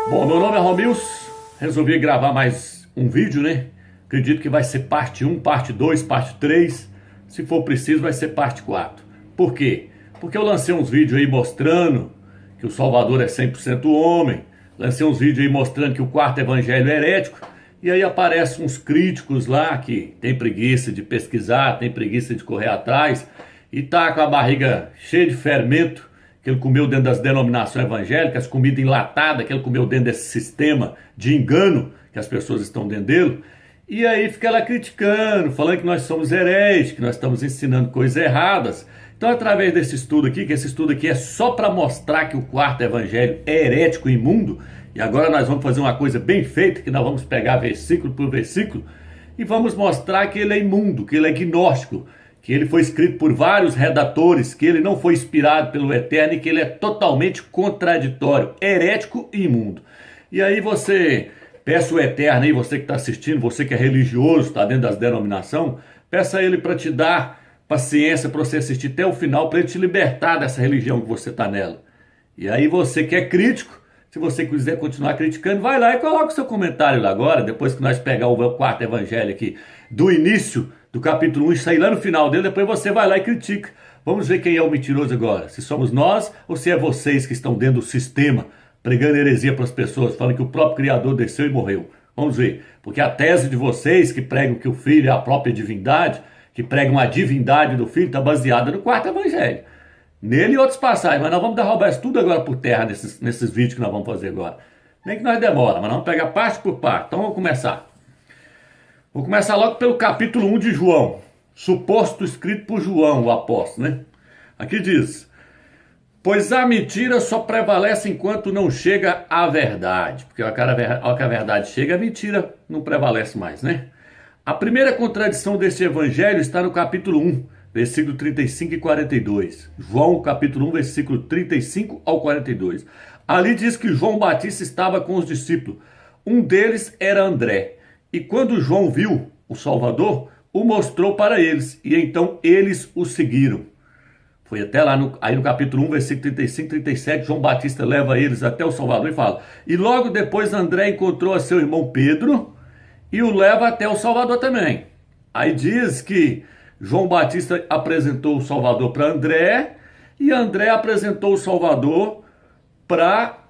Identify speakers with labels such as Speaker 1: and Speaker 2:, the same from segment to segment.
Speaker 1: Bom, meu nome é Romils, resolvi gravar mais um vídeo, né? Acredito que vai ser parte 1, parte 2, parte 3. Se for preciso, vai ser parte 4. Por quê? Porque eu lancei uns vídeos aí mostrando que o Salvador é 100% homem. Lancei uns vídeos aí mostrando que o quarto evangelho é herético. E aí aparecem uns críticos lá que tem preguiça de pesquisar, tem preguiça de correr atrás e tá com a barriga cheia de fermento que ele comeu dentro das denominações evangélicas, comida enlatada que ele comeu dentro desse sistema de engano que as pessoas estão dentro dele. E aí fica lá criticando, falando que nós somos hereges, que nós estamos ensinando coisas erradas. Então, através desse estudo aqui, que esse estudo aqui é só para mostrar que o quarto evangelho é herético e imundo, e agora nós vamos fazer uma coisa bem feita, que nós vamos pegar versículo por versículo, e vamos mostrar que ele é imundo, que ele é gnóstico, que ele foi escrito por vários redatores, que ele não foi inspirado pelo Eterno e que ele é totalmente contraditório, herético e imundo. E aí você, peça o Eterno aí, você que está assistindo, você que é religioso, está dentro das denominações, peça a ele para te dar paciência, para você assistir até o final, para ele te libertar dessa religião que você está nela. E aí você que é crítico, se você quiser continuar criticando, vai lá e coloca o seu comentário lá agora, depois que nós pegar o quarto evangelho aqui, do início do capítulo 1 e sair lá no final dele, depois você vai lá e critica. Vamos ver quem é o mentiroso agora, se somos nós ou se é vocês que estão dentro do sistema, pregando heresia para as pessoas, falando que o próprio Criador desceu e morreu. Vamos ver, porque a tese de vocês que pregam que o Filho é a própria divindade, que pregam a divindade do Filho, está baseada no quarto evangelho. Nele e outros passagens, mas nós vamos derrubar isso tudo agora por terra nesses vídeos que nós vamos fazer agora. Nem que nós demora, mas nós vamos pegar parte por parte. Então vamos começar. Vou começar logo pelo capítulo 1 de João, suposto escrito por João, o apóstolo, né? Aqui diz: pois a mentira só prevalece enquanto não chega a verdade. Porque a hora que a verdade chega, a mentira não prevalece mais, né? A primeira contradição deste evangelho está no capítulo 1, versículo 35 e 42. João, capítulo 1, versículo 35 ao 42. Ali diz que João Batista estava com os discípulos. Um deles era André. E quando João viu o Salvador, o mostrou para eles. E então eles o seguiram. Foi até lá no capítulo 1, versículo 35 e 37. João Batista leva eles até o Salvador e fala. E logo depois André encontrou a seu irmão Pedro e o leva até o Salvador também. Aí diz que João Batista apresentou o Salvador para André e André apresentou o Salvador para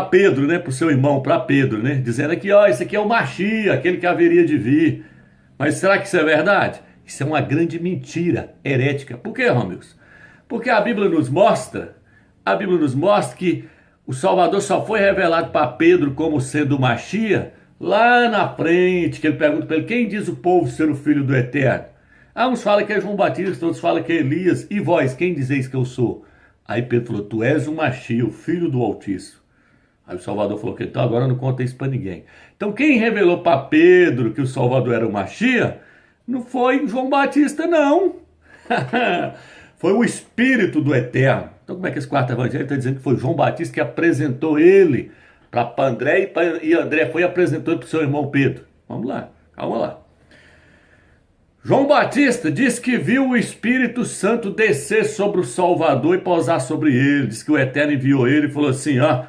Speaker 1: Pedro, né? Para o seu irmão, para Pedro, né? Dizendo aqui, ó, esse aqui é o Machia, aquele que haveria de vir. Mas será que isso é verdade? Isso é uma grande mentira herética. Por quê, Romils? Porque a Bíblia nos mostra que o Salvador só foi revelado para Pedro como sendo o Machia lá na frente, que ele pergunta para ele, quem diz o povo ser o Filho do Eterno? Uns falam que é João Batista, outros falam que é Elias. E vós, quem dizeis que eu sou? Aí Pedro falou, tu és o Machia, o Filho do Altíssimo. Aí o Salvador falou que então agora não conta isso para ninguém. Então quem revelou para Pedro que o Salvador era o Machia, não foi João Batista, não. Foi o Espírito do Eterno. Então como é que esse quarto evangelho está dizendo que foi João Batista que apresentou ele para André e André foi e apresentou para o seu irmão Pedro? Vamos lá, calma lá. João Batista diz que viu o Espírito Santo descer sobre o Salvador e pousar sobre ele. Diz que o Eterno enviou ele e falou assim, ó,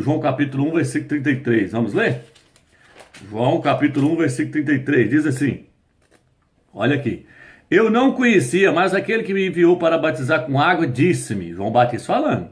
Speaker 1: João capítulo 1, versículo 33. Vamos ler? João capítulo 1, versículo 33, diz assim, olha aqui. Eu não conhecia, mas aquele que me enviou para batizar com água disse-me, João Batista falando,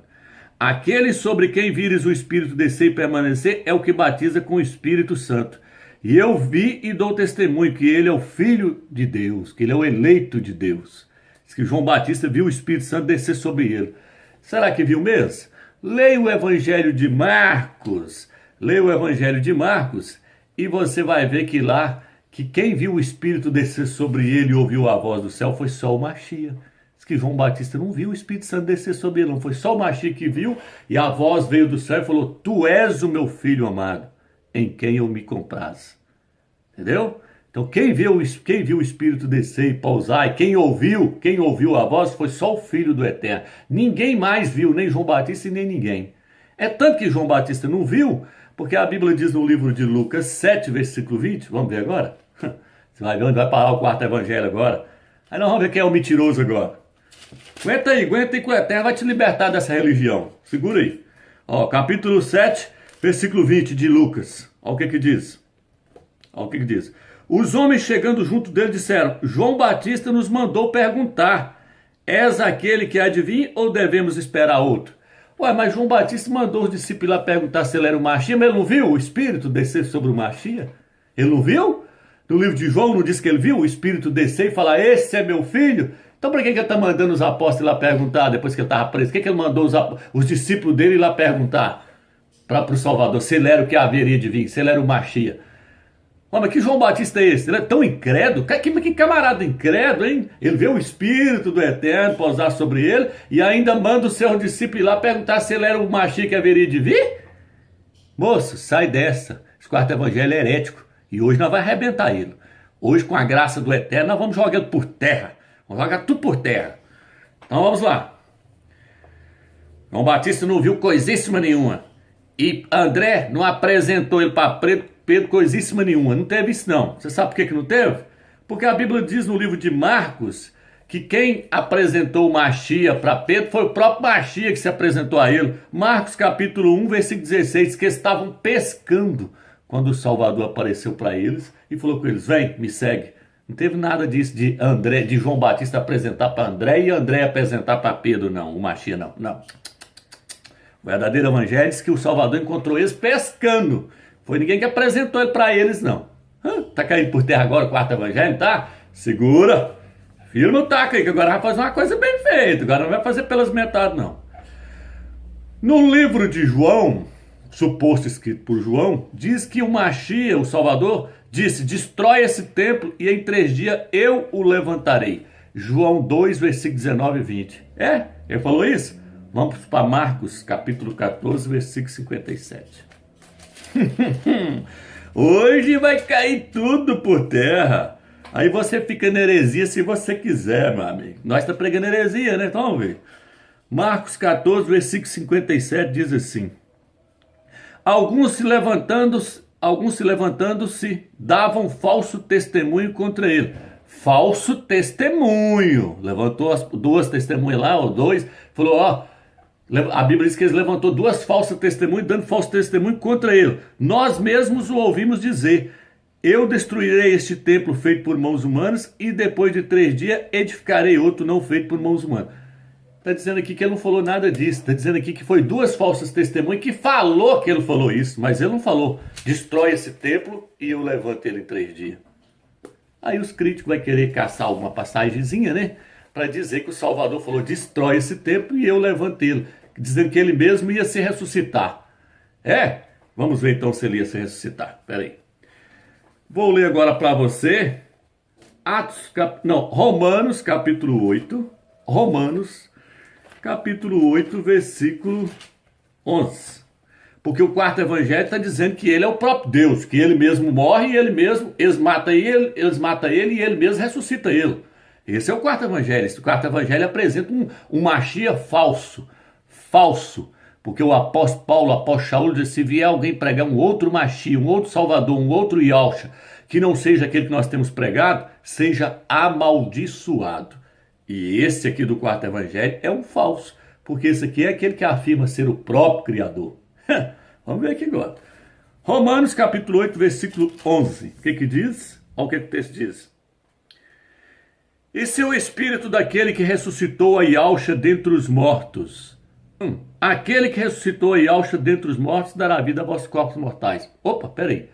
Speaker 1: aquele sobre quem vires o Espírito descer e permanecer é o que batiza com o Espírito Santo. E eu vi e dou testemunho que ele é o Filho de Deus, que ele é o eleito de Deus. Diz que João Batista viu o Espírito Santo descer sobre ele. Será que viu mesmo? Leia o Evangelho de Marcos. Leia o Evangelho de Marcos e você vai ver que lá, que quem viu o Espírito descer sobre ele e ouviu a voz do céu foi só o Machia. Diz que João Batista não viu o Espírito Santo descer sobre ele, não. Foi só o Machia que viu e a voz veio do céu e falou, tu és o meu Filho amado, em quem eu me comprazo. Entendeu? Então quem viu o Espírito descer e pousar, e quem ouviu a voz foi só o Filho do Eterno. Ninguém mais viu, nem João Batista e nem ninguém. É tanto que João Batista não viu, porque a Bíblia diz no livro de Lucas 7, versículo 20, vamos ver agora? Você vai ver onde vai parar o quarto evangelho agora. Aí nós vamos ver quem é o mentiroso agora. Aguenta aí que o Eterno vai te libertar dessa religião. Segura aí. Ó, capítulo 7, Versículo 20 de Lucas. Olha o que diz. Olha o que diz. Os homens chegando junto dele disseram: João Batista nos mandou perguntar: és aquele que há de vir ou devemos esperar outro? Ué, mas João Batista mandou os discípulos lá perguntar se ele era o Machia, mas ele não viu o Espírito descer sobre o Machia? Ele não viu? No livro de João não diz que ele viu o Espírito descer e falar: esse é meu filho? Então por que ele está mandando os apóstolos lá perguntar depois que ele estava preso? Por que ele mandou os discípulos dele lá perguntar para o Salvador se ele era o que haveria de vir, se ele era o Machia? Mas que João Batista é esse? Ele é tão incrédulo? Que camarada incrédulo, hein? Ele vê o Espírito do Eterno pousar sobre ele e ainda manda o seu discípulo ir lá perguntar se ele era o Machia que haveria de vir? Moço, sai dessa. Esse quarto evangelho é herético. E hoje nós vamos arrebentar ele. Hoje, com a graça do Eterno, nós vamos jogar ele por terra. Vamos jogar tudo por terra. Então vamos lá. João Batista não viu coisíssima nenhuma. E André não apresentou ele para Pedro coisíssima nenhuma. Não teve isso não. Você sabe por que não teve? Porque a Bíblia diz no livro de Marcos que quem apresentou o Machia para Pedro foi o próprio Machia que se apresentou a ele. Marcos capítulo 1, versículo 16, que estavam pescando quando o Salvador apareceu para eles e falou com eles: vem, me segue. Não teve nada disso de João Batista apresentar para André e André apresentar para Pedro, não. O Machia, não. Não. O verdadeiro evangelho diz que o Salvador encontrou eles pescando. Foi ninguém que apresentou ele para eles, não. Tá caindo por terra agora o quarto evangelho, tá? Segura. Firma o taco aí, que agora vai fazer uma coisa bem feita. Agora não vai fazer pelas metades, não. No livro de João, suposto escrito por João, diz que o Machia, o Salvador, disse: destrói esse templo e em 3 dias eu o levantarei. João 2, versículo 19 e 20. Ele falou isso? Vamos para Marcos, capítulo 14, versículo 57. Hoje vai cair tudo por terra. Aí você fica na heresia se você quiser, meu amigo. Nós estamos pregando heresia, né? Então vamos ver. Marcos 14, versículo 57 diz assim: Alguns se levantando-se, davam falso testemunho contra ele. Falso testemunho. Levantou as 2 testemunhas lá, ou 2, falou: a Bíblia diz que eles levantou 2 falsas testemunhas, dando falso testemunho contra ele. Nós mesmos o ouvimos dizer: eu destruirei este templo feito por mãos humanas e depois de 3 dias edificarei outro não feito por mãos humanas. Está dizendo aqui que ele não falou nada disso. Está dizendo aqui que foi 2 falsas testemunhas que falou que ele falou isso, mas ele não falou: destrói esse templo e eu levanto ele em 3 dias. Aí os críticos vão querer caçar alguma passagemzinha, né? Para dizer que o Salvador falou: destrói esse templo e eu levanto ele. Dizendo que ele mesmo ia se ressuscitar. Vamos ver então se ele ia se ressuscitar. Espera aí. Vou ler agora para você Romanos capítulo 8. Romanos capítulo 8, versículo 11. Porque o quarto evangelho está dizendo que ele é o próprio Deus, que ele mesmo morre e eles matam ele e ele mesmo ressuscita ele. Esse é o quarto evangelho. Esse quarto evangelho apresenta um Machia falso. Porque o apóstolo Paulo, o apóstolo Shaul, disse: se vier alguém pregar um outro Machia, um outro Salvador, um outro Yahshua, que não seja aquele que nós temos pregado, seja amaldiçoado. E esse aqui do quarto evangelho é um falso, porque esse aqui é aquele que afirma ser o próprio Criador. Vamos ver aqui agora. Romanos capítulo 8, versículo 11. O que diz? Olha o que o texto diz. E se o espírito daquele que ressuscitou a Yahshua dentre os mortos, aquele que ressuscitou a Yahshua dentre os mortos dará vida a vossos corpos mortais. Opa, peraí.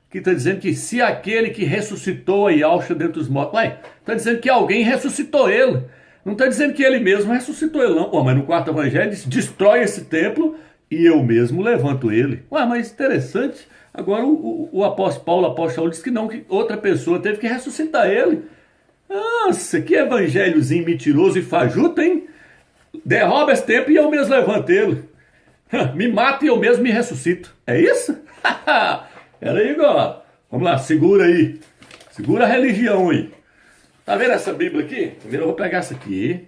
Speaker 1: Aqui está dizendo que se aquele que ressuscitou a Yahshua dentre os mortos... Está dizendo que alguém ressuscitou ele. Não está dizendo que ele mesmo ressuscitou ele, não. Mas no quarto evangelho diz: destrói esse templo e eu mesmo levanto ele. Mas interessante. Agora o apóstolo Paulo, o apóstolo Shaul, diz que não, que outra pessoa teve que ressuscitar ele. Nossa, que evangelhozinho mentiroso e fajuto, hein? Derruba esse templo e eu mesmo levanto ele. Me mata e eu mesmo me ressuscito. É isso? Peraí agora. Vamos lá, segura aí. Segura a religião aí. Tá vendo essa Bíblia aqui? Primeiro eu vou pegar essa aqui.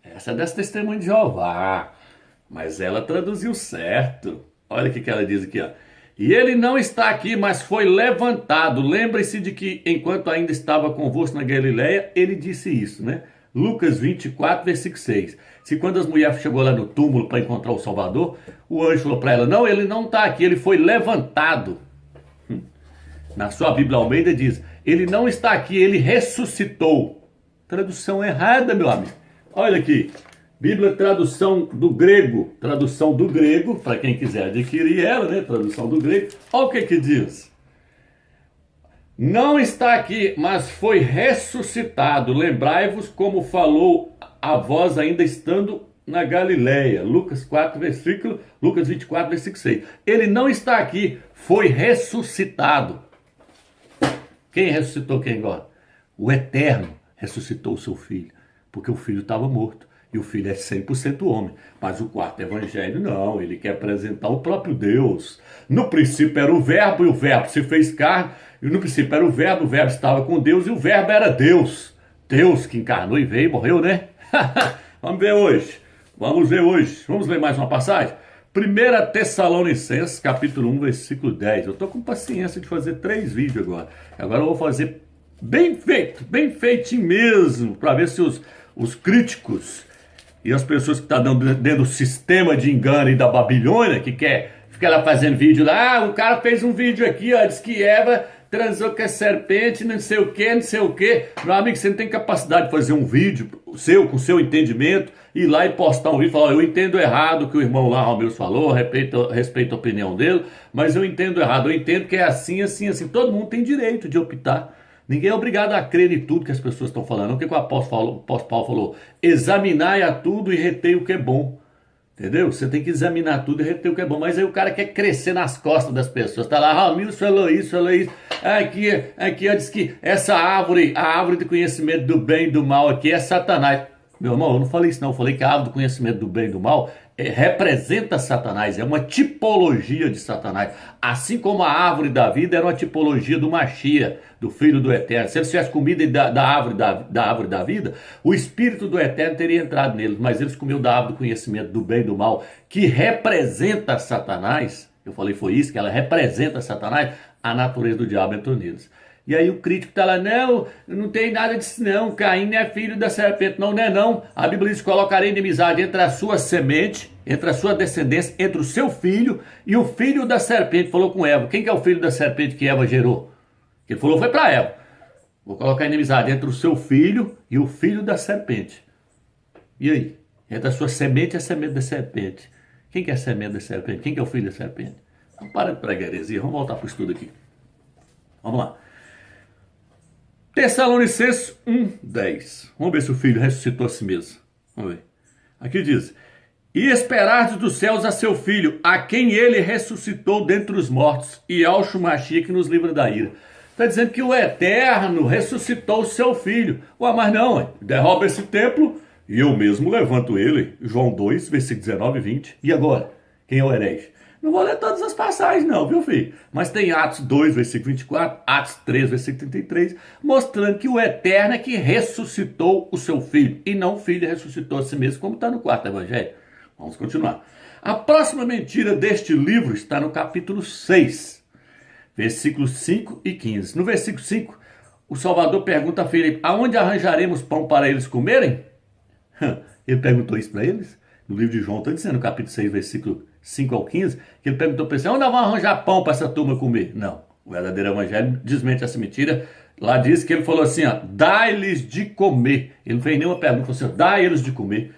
Speaker 1: Essa é dessa Testemunho de Jeová. Mas ela traduziu certo. Olha o que ela diz aqui, ó. E ele não está aqui, mas foi levantado. Lembre-se de que enquanto ainda estava convosco na Galileia, ele disse isso, né? Lucas 24, versículo 6. Se quando as mulheres chegou lá no túmulo para encontrar o Salvador, o anjo falou para ela, não, ele não está aqui, ele foi levantado. Na sua Bíblia Almeida diz, ele não está aqui, ele ressuscitou. Tradução errada, meu amigo. Olha aqui, Bíblia tradução do grego, para quem quiser adquirir ela, né? Tradução do grego. Olha o que diz. Não está aqui, mas foi ressuscitado. Lembrai-vos como falou a vós ainda estando na Galileia. Lucas 24, versículo 6. Ele não está aqui, foi ressuscitado. Quem ressuscitou quem agora? O Eterno ressuscitou o seu filho, porque o filho estava morto. E o filho é 100% homem. Mas o quarto evangelho não, ele quer apresentar o próprio Deus. No princípio era o verbo, e o verbo se fez carne. E no princípio era o verbo estava com Deus, e o verbo era Deus. Deus que encarnou e veio e morreu, né? Vamos ver hoje. Vamos ler mais uma passagem? 1 Tessalonicenses, capítulo 1, versículo 10. Eu estou com paciência de fazer 3 vídeos agora. Agora eu vou fazer bem feitinho mesmo, para ver se os críticos e as pessoas que estão dentro do sistema de engano e da Babilônia, que fica lá fazendo vídeo lá, o cara fez um vídeo aqui, ó, diz que Eva transou com a serpente, não sei o que. Meu amigo, você não tem capacidade de fazer um vídeo com seu entendimento, ir lá e postar um vídeo e falar, eu entendo errado o que o irmão lá, Romilson, falou, respeito a opinião dele, mas eu entendo errado, eu entendo que é assim. Todo mundo tem direito de optar. Ninguém é obrigado a crer em tudo que as pessoas estão falando. O que o apóstolo Paulo falou? Examinai a tudo e retei o que é bom. Entendeu? Você tem que examinar tudo e reter o que é bom. Mas aí o cara quer crescer nas costas das pessoas. Tá lá, Ramiro falou isso. Aqui ó, diz que essa árvore, a árvore do conhecimento do bem e do mal aqui é Satanás. Meu irmão, eu não falei isso não. Eu falei que a árvore do conhecimento do bem e do mal representa Satanás. É uma tipologia de Satanás. Assim como a árvore da vida era uma tipologia do Machia, do Filho do Eterno. Se eles tivessem comido da árvore da vida, o Espírito do Eterno teria entrado neles. Mas eles comiam da árvore do conhecimento do bem e do mal, que representa Satanás. Eu falei, foi isso, que ela representa Satanás. A natureza do diabo entrou neles. E aí o crítico está lá, não tem nada disso não, Caim não é filho da serpente, não é não. A Bíblia diz, colocarei inimizade entre a sua semente, entre a sua descendência, entre o seu filho e o filho da serpente. Falou com Eva. Quem que é o filho da serpente que Eva gerou? Ele falou, foi para Eva. Vou colocar inimizade entre o seu filho e o filho da serpente. E aí? Entre a sua semente e a semente da serpente. Quem que é a semente da serpente? Quem que é o filho da serpente? Então para de pregar heresia, vamos voltar para o estudo aqui. Vamos lá. Tessalonicenses 1:10. Vamos ver se o filho ressuscitou a si mesmo. Vamos ver. Aqui diz, e esperardes dos céus a seu filho, a quem ele ressuscitou dentre os mortos, e ao Shumachia que nos livra da ira. Está dizendo que o Eterno ressuscitou o seu filho. Ué, mas não, derruba esse templo e eu mesmo levanto ele. João 2, versículo 19 e 20. E agora? Quem é o herege? Não vou ler todas as passagens não, viu filho? Mas tem Atos 2, versículo 24, Atos 3, versículo 33, mostrando que o Eterno é que ressuscitou o seu filho, e não o filho ressuscitou a si mesmo, como está no quarto evangelho. Vamos continuar. A próxima mentira deste livro está no capítulo 6, versículos 5 e 15. No versículo 5, o Salvador pergunta a Filipe, aonde arranjaremos pão para eles comerem? Ele perguntou isso para eles. No livro de João está dizendo, no capítulo 6, versículo 5 ao 15, que ele perguntou para eles, onde nós vamos arranjar pão para essa turma comer? Não, o verdadeiro evangelho desmente essa mentira. Lá diz que ele falou assim, dai-lhes de comer. Ele não fez nenhuma pergunta, ele falou assim, dai-lhes de comer.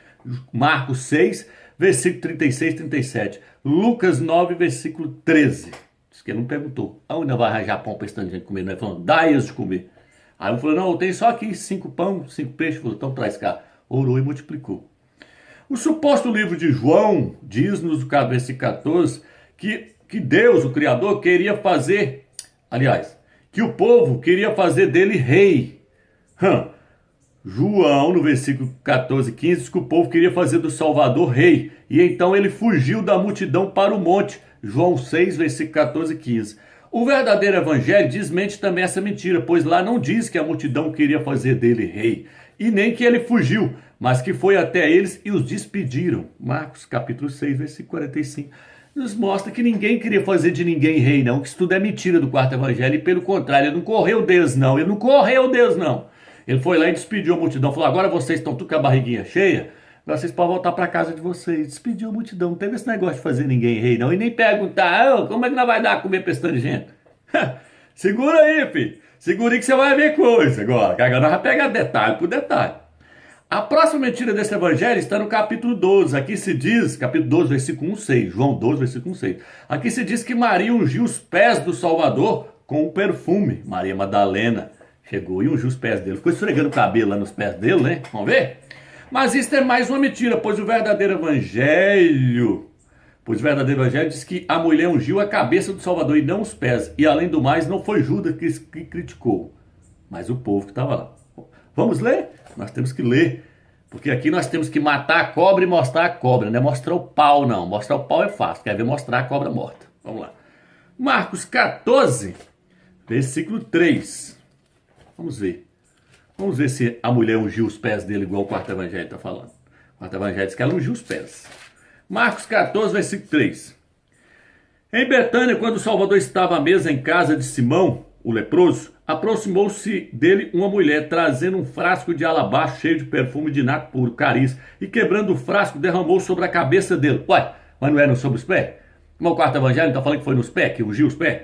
Speaker 1: Marcos 6, versículo 36 e 37. Lucas 9, versículo 13. Diz que ele não perguntou, aonde nós vamos arranjar pão para esse tanto de gente comer? Ele falou, dai-lhes de comer. Aí ele falou, não, eu tenho só aqui 5 pão, 5 peixes. Ele falou, então traz cá. Orou e multiplicou. O suposto livro de João diz-nos, no versículo 14, que Deus, o Criador, queria fazer, aliás, que o povo queria fazer dele rei. João, no versículo 14 e 15, diz que o povo queria fazer do Salvador rei. E então ele fugiu da multidão para o monte. João 6, versículo 14 e 15. O verdadeiro evangelho desmente também essa mentira, pois lá não diz que a multidão queria fazer dele rei, e nem que ele fugiu, mas que foi até eles e os despediram. Marcos capítulo 6, versículo 45. Nos mostra que ninguém queria fazer de ninguém rei, não, que isso tudo é mentira do quarto evangelho, e pelo contrário, ele não correu Deus, não. Ele foi lá e despediu a multidão. Falou, agora vocês estão tudo com a barriguinha cheia, agora vocês podem voltar para casa de vocês. Despediu a multidão. Não teve esse negócio de fazer ninguém rei, não. E nem perguntar, como é que nós vai dar a comer pra esse tanto de gente? Segura aí, filho. Segura aí que você vai ver coisa agora. Que agora nós vamos pegar detalhe por detalhe. A próxima mentira desse evangelho está no capítulo 12. Aqui se diz, capítulo 12, versículo 1,6. João 12, versículo 1,6. Aqui se diz que Maria ungiu os pés do Salvador com um perfume. Maria Madalena chegou e ungiu os pés dele. Ficou esfregando o cabelo lá nos pés dele, né? Vamos ver? Mas isso é mais uma mentira, pois o verdadeiro evangelho diz que a mulher ungiu a cabeça do Salvador e não os pés. E além do mais, não foi Judas que criticou, mas o povo que estava lá. Vamos ler? Nós temos que ler, porque aqui nós temos que matar a cobra e mostrar a cobra, não é mostrar o pau não, mostrar o pau é fácil, quer ver mostrar a cobra morta. Vamos lá. Marcos 14, versículo 3. Vamos ver se a mulher ungiu os pés dele igual o quarto evangelho está falando. O quarto evangelho diz que ela ungiu os pés. Marcos 14, versículo 3. Em Betânia, quando o Salvador estava à mesa em casa de Simão, o leproso, aproximou-se dele uma mulher, trazendo um frasco de alabastro cheio de perfume de nardo puro, cariz, e quebrando o frasco, derramou sobre a cabeça dele. Uai, mas não era sobre os pés? Como o quarto evangelho está falando que foi nos pés, que ungiu os pés?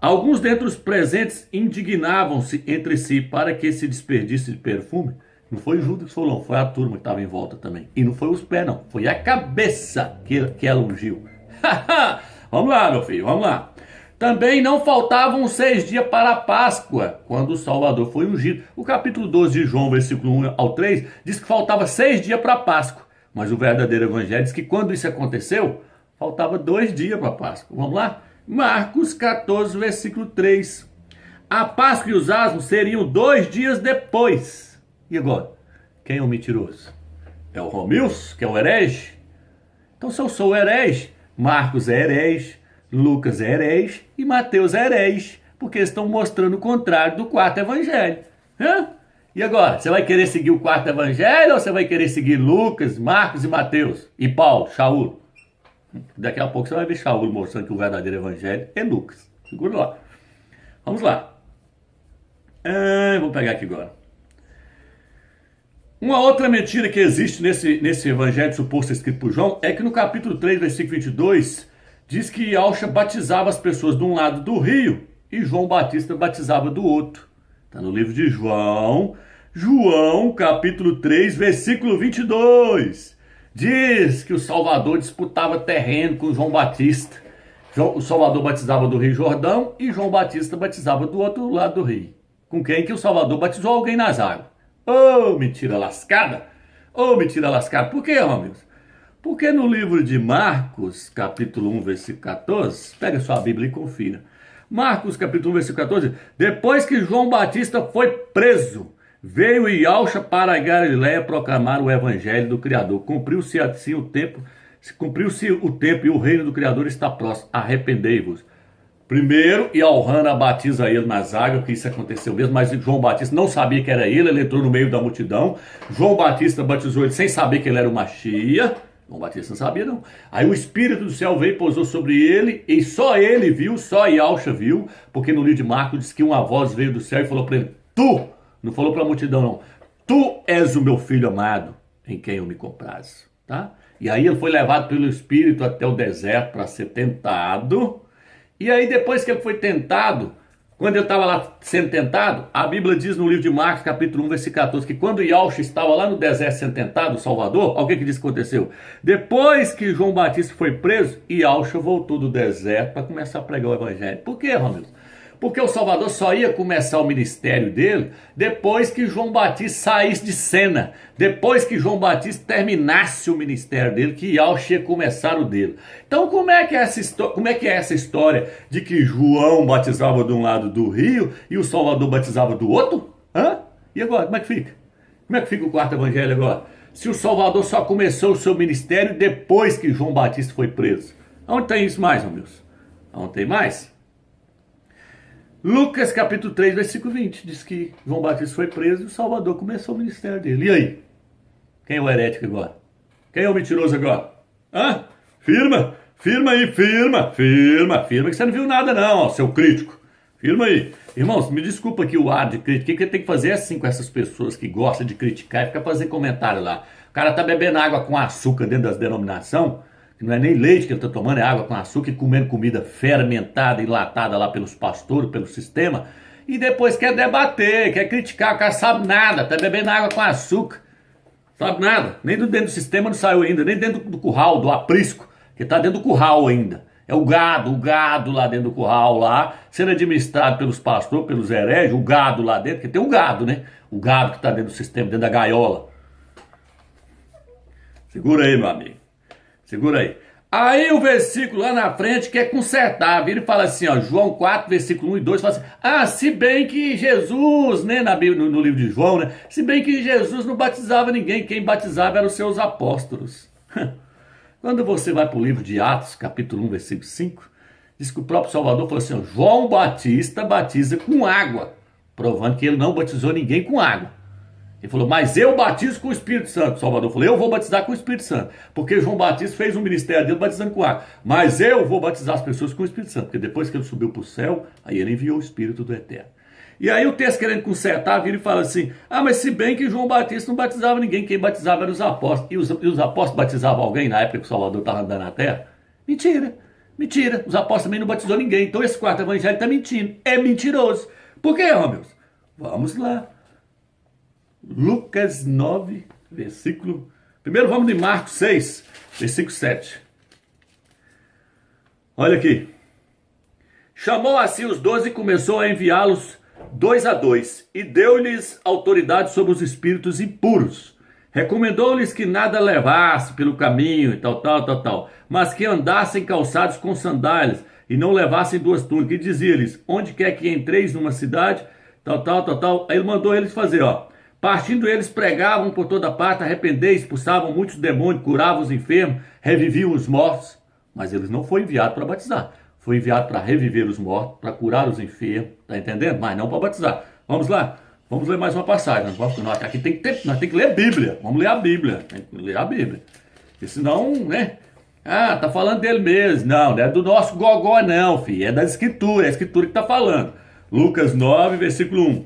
Speaker 1: Alguns dentre os presentes indignavam-se entre si para que esse desperdício de perfume. Não foi Judas que falou, foi a turma que estava em volta também. E não foi os pés, não. Foi a cabeça que ela ungiu. Vamos lá, meu filho, vamos lá. Também não faltavam 6 dias para a Páscoa, quando o Salvador foi ungido. O capítulo 12 de João, versículo 1 ao 3, diz que faltava 6 dias para a Páscoa. Mas o verdadeiro evangelho diz que quando isso aconteceu, faltava 2 dias para a Páscoa. Vamos lá? Marcos 14, versículo 3. A Páscoa e os asmos seriam 2 dias depois. E agora? Quem é o mentiroso? É o Romilson, que é o herege? Então se eu sou o herege, Marcos é herege, Lucas é herege e Mateus é herege, porque eles estão mostrando o contrário do quarto evangelho. E agora? Você vai querer seguir o quarto evangelho ou você vai querer seguir Lucas, Marcos e Mateus? E Paulo, Shaul? Daqui a pouco você vai ver Shaul mostrando que o verdadeiro evangelho é Lucas. Segura lá. Vamos lá. Vou pegar aqui agora. Uma outra mentira que existe nesse evangelho suposto escrito por João é que no capítulo 3, versículo 22, diz que Yauxa batizava as pessoas de um lado do rio e João Batista batizava do outro. Está no livro de João, capítulo 3, versículo 22. Diz que o Salvador disputava terreno com João Batista. O Salvador batizava do Rio Jordão e João Batista batizava do outro lado do rio. Com quem que o Salvador batizou alguém nas águas. Mentira lascada! Mentira lascada! Por quê, Romilson? Porque no livro de Marcos, capítulo 1, versículo 14, pega sua Bíblia e confira. Marcos, capítulo 1, versículo 14, depois que João Batista foi preso, veio Yauxa para a Galiléia proclamar o evangelho do Criador. Cumpriu-se assim o tempo e o reino do Criador está próximo. Arrependei-vos. Primeiro, Yauhana batiza ele nas águas, que isso aconteceu mesmo, mas João Batista não sabia que era ele entrou no meio da multidão. João Batista batizou ele sem saber que ele era o Machia. João Batista não sabia, não. Aí o Espírito do céu veio e pousou sobre ele, e só ele viu, só Yauxa viu, porque no livro de Marcos diz que uma voz veio do céu e falou para ele, tu, não falou para a multidão não, tu és o meu filho amado, em quem eu me comprazo, tá? E aí ele foi levado pelo Espírito até o deserto para ser tentado. E aí depois que ele foi tentado, quando ele estava lá sendo tentado, a Bíblia diz no livro de Marcos, capítulo 1, versículo 14, que quando Yauxa estava lá no deserto sendo tentado, o Salvador, olha o que diz que aconteceu. Depois que João Batista foi preso, Yauxa voltou do deserto para começar a pregar o evangelho. Por quê, Romilson? Porque o Salvador só ia começar o ministério dele depois que João Batista saísse de cena. Depois que João Batista terminasse o ministério dele, que Yauxa ia começar o dele. Então como é que é essa história de que João batizava de um lado do rio e o Salvador batizava do outro? E agora, como é que fica? Como é que fica o quarto evangelho agora? Se o Salvador só começou o seu ministério depois que João Batista foi preso. Onde tem isso mais, Romilson? Onde tem mais? Lucas capítulo 3, versículo 20, diz que João Batista foi preso e o Salvador começou o ministério dele. E aí? Quem é o herético agora? Quem é o mentiroso agora? Firma aí, firma que você não viu nada não, seu crítico. Firma aí. Irmãos, me desculpa aqui o ar de crítica. O que tem que fazer é assim com essas pessoas que gostam de criticar e ficar fazendo comentário lá. O cara tá bebendo água com açúcar dentro das denominações, que não é nem leite que ele tá tomando, é água com açúcar e comendo comida fermentada, enlatada lá pelos pastores, pelo sistema. E depois quer debater, quer criticar, o cara sabe nada, tá bebendo água com açúcar. Sabe nada, nem do dentro do sistema não saiu ainda, nem dentro do curral, do aprisco, que tá dentro do curral ainda. É o gado lá dentro do curral lá, sendo administrado pelos pastores, pelos hereges, o gado lá dentro, que tem o gado, né? O gado que tá dentro do sistema, dentro da gaiola. Segura aí, meu amigo. Segura aí. Aí o versículo lá na frente quer consertar, vira e fala assim, ó, João 4, versículo 1 e 2, fala assim, se bem que Jesus, né, na Bíblia, no livro de João, né, se bem que Jesus não batizava ninguém, quem batizava eram os seus apóstolos. Quando você vai para o livro de Atos, capítulo 1, versículo 5, diz que o próprio Salvador falou assim, ó, João Batista batiza com água, provando que ele não batizou ninguém com água. Ele falou, mas eu batizo com o Espírito Santo. Salvador falou, eu vou batizar com o Espírito Santo. Porque João Batista fez um ministério dele batizando com água. Mas eu vou batizar as pessoas com o Espírito Santo. Porque depois que ele subiu para o céu, aí ele enviou o Espírito do Eterno. E aí o texto querendo consertar, vira e fala assim, mas se bem que João Batista não batizava ninguém, quem batizava eram os apóstolos. E os apóstolos batizavam alguém na época que o Salvador estava andando na terra? Mentira, mentira. Os apóstolos também não batizou ninguém. Então esse quarto evangelho está mentindo. É mentiroso. Por quê, Romeus? Vamos lá. Lucas 9, versículo... Primeiro vamos de Marcos 6, versículo 7. Olha aqui. Chamou assim os 12 e começou a enviá-los 2 a 2. E deu-lhes autoridade sobre os espíritos impuros. Recomendou-lhes que nada levasse pelo caminho e tal. Mas que andassem calçados com sandálias e não levassem 2 túnicas. E dizia-lhes, onde quer que entreis numa cidade, tal. Aí ele mandou eles fazer, ó. Partindo eles pregavam por toda parte, arrependei, expulsavam muitos demônios, curavam os enfermos, reviviam os mortos. Mas eles não foram enviados para batizar. Foi enviado para reviver os mortos, para curar os enfermos, tá entendendo? Mas não para batizar. Vamos lá, vamos ler mais uma passagem. Aqui tem que ter, nós temos que ler a Bíblia. Vamos ler a Bíblia, tem que ler a Bíblia. Porque senão, né? Tá falando dele mesmo. Não é do nosso gogó não, filho. É da Escritura, é a Escritura que tá falando. Lucas 9, versículo 1.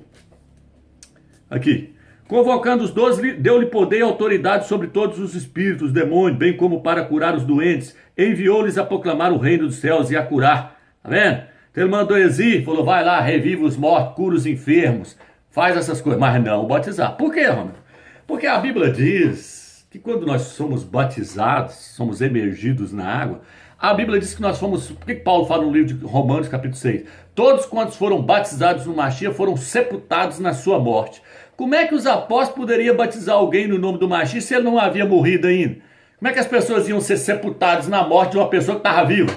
Speaker 1: Aqui. Convocando os 12, deu-lhe poder e autoridade sobre todos os espíritos, demônios, bem como para curar os doentes. Enviou-lhes a proclamar o reino dos céus e a curar. Tá vendo? Então ele mandou Esi, falou, vai lá, revive os mortos, cura os enfermos, faz essas coisas, mas não batizar. Por quê, Romano? Porque a Bíblia diz que quando nós somos batizados, somos emergidos na água, a Bíblia diz que nós fomos, por que Paulo fala no livro de Romanos, capítulo 6? Todos quantos foram batizados no Machia foram sepultados na sua morte. Como é que os apóstolos poderiam batizar alguém no nome do Machia se ele não havia morrido ainda? Como é que as pessoas iam ser sepultadas na morte de uma pessoa que estava viva?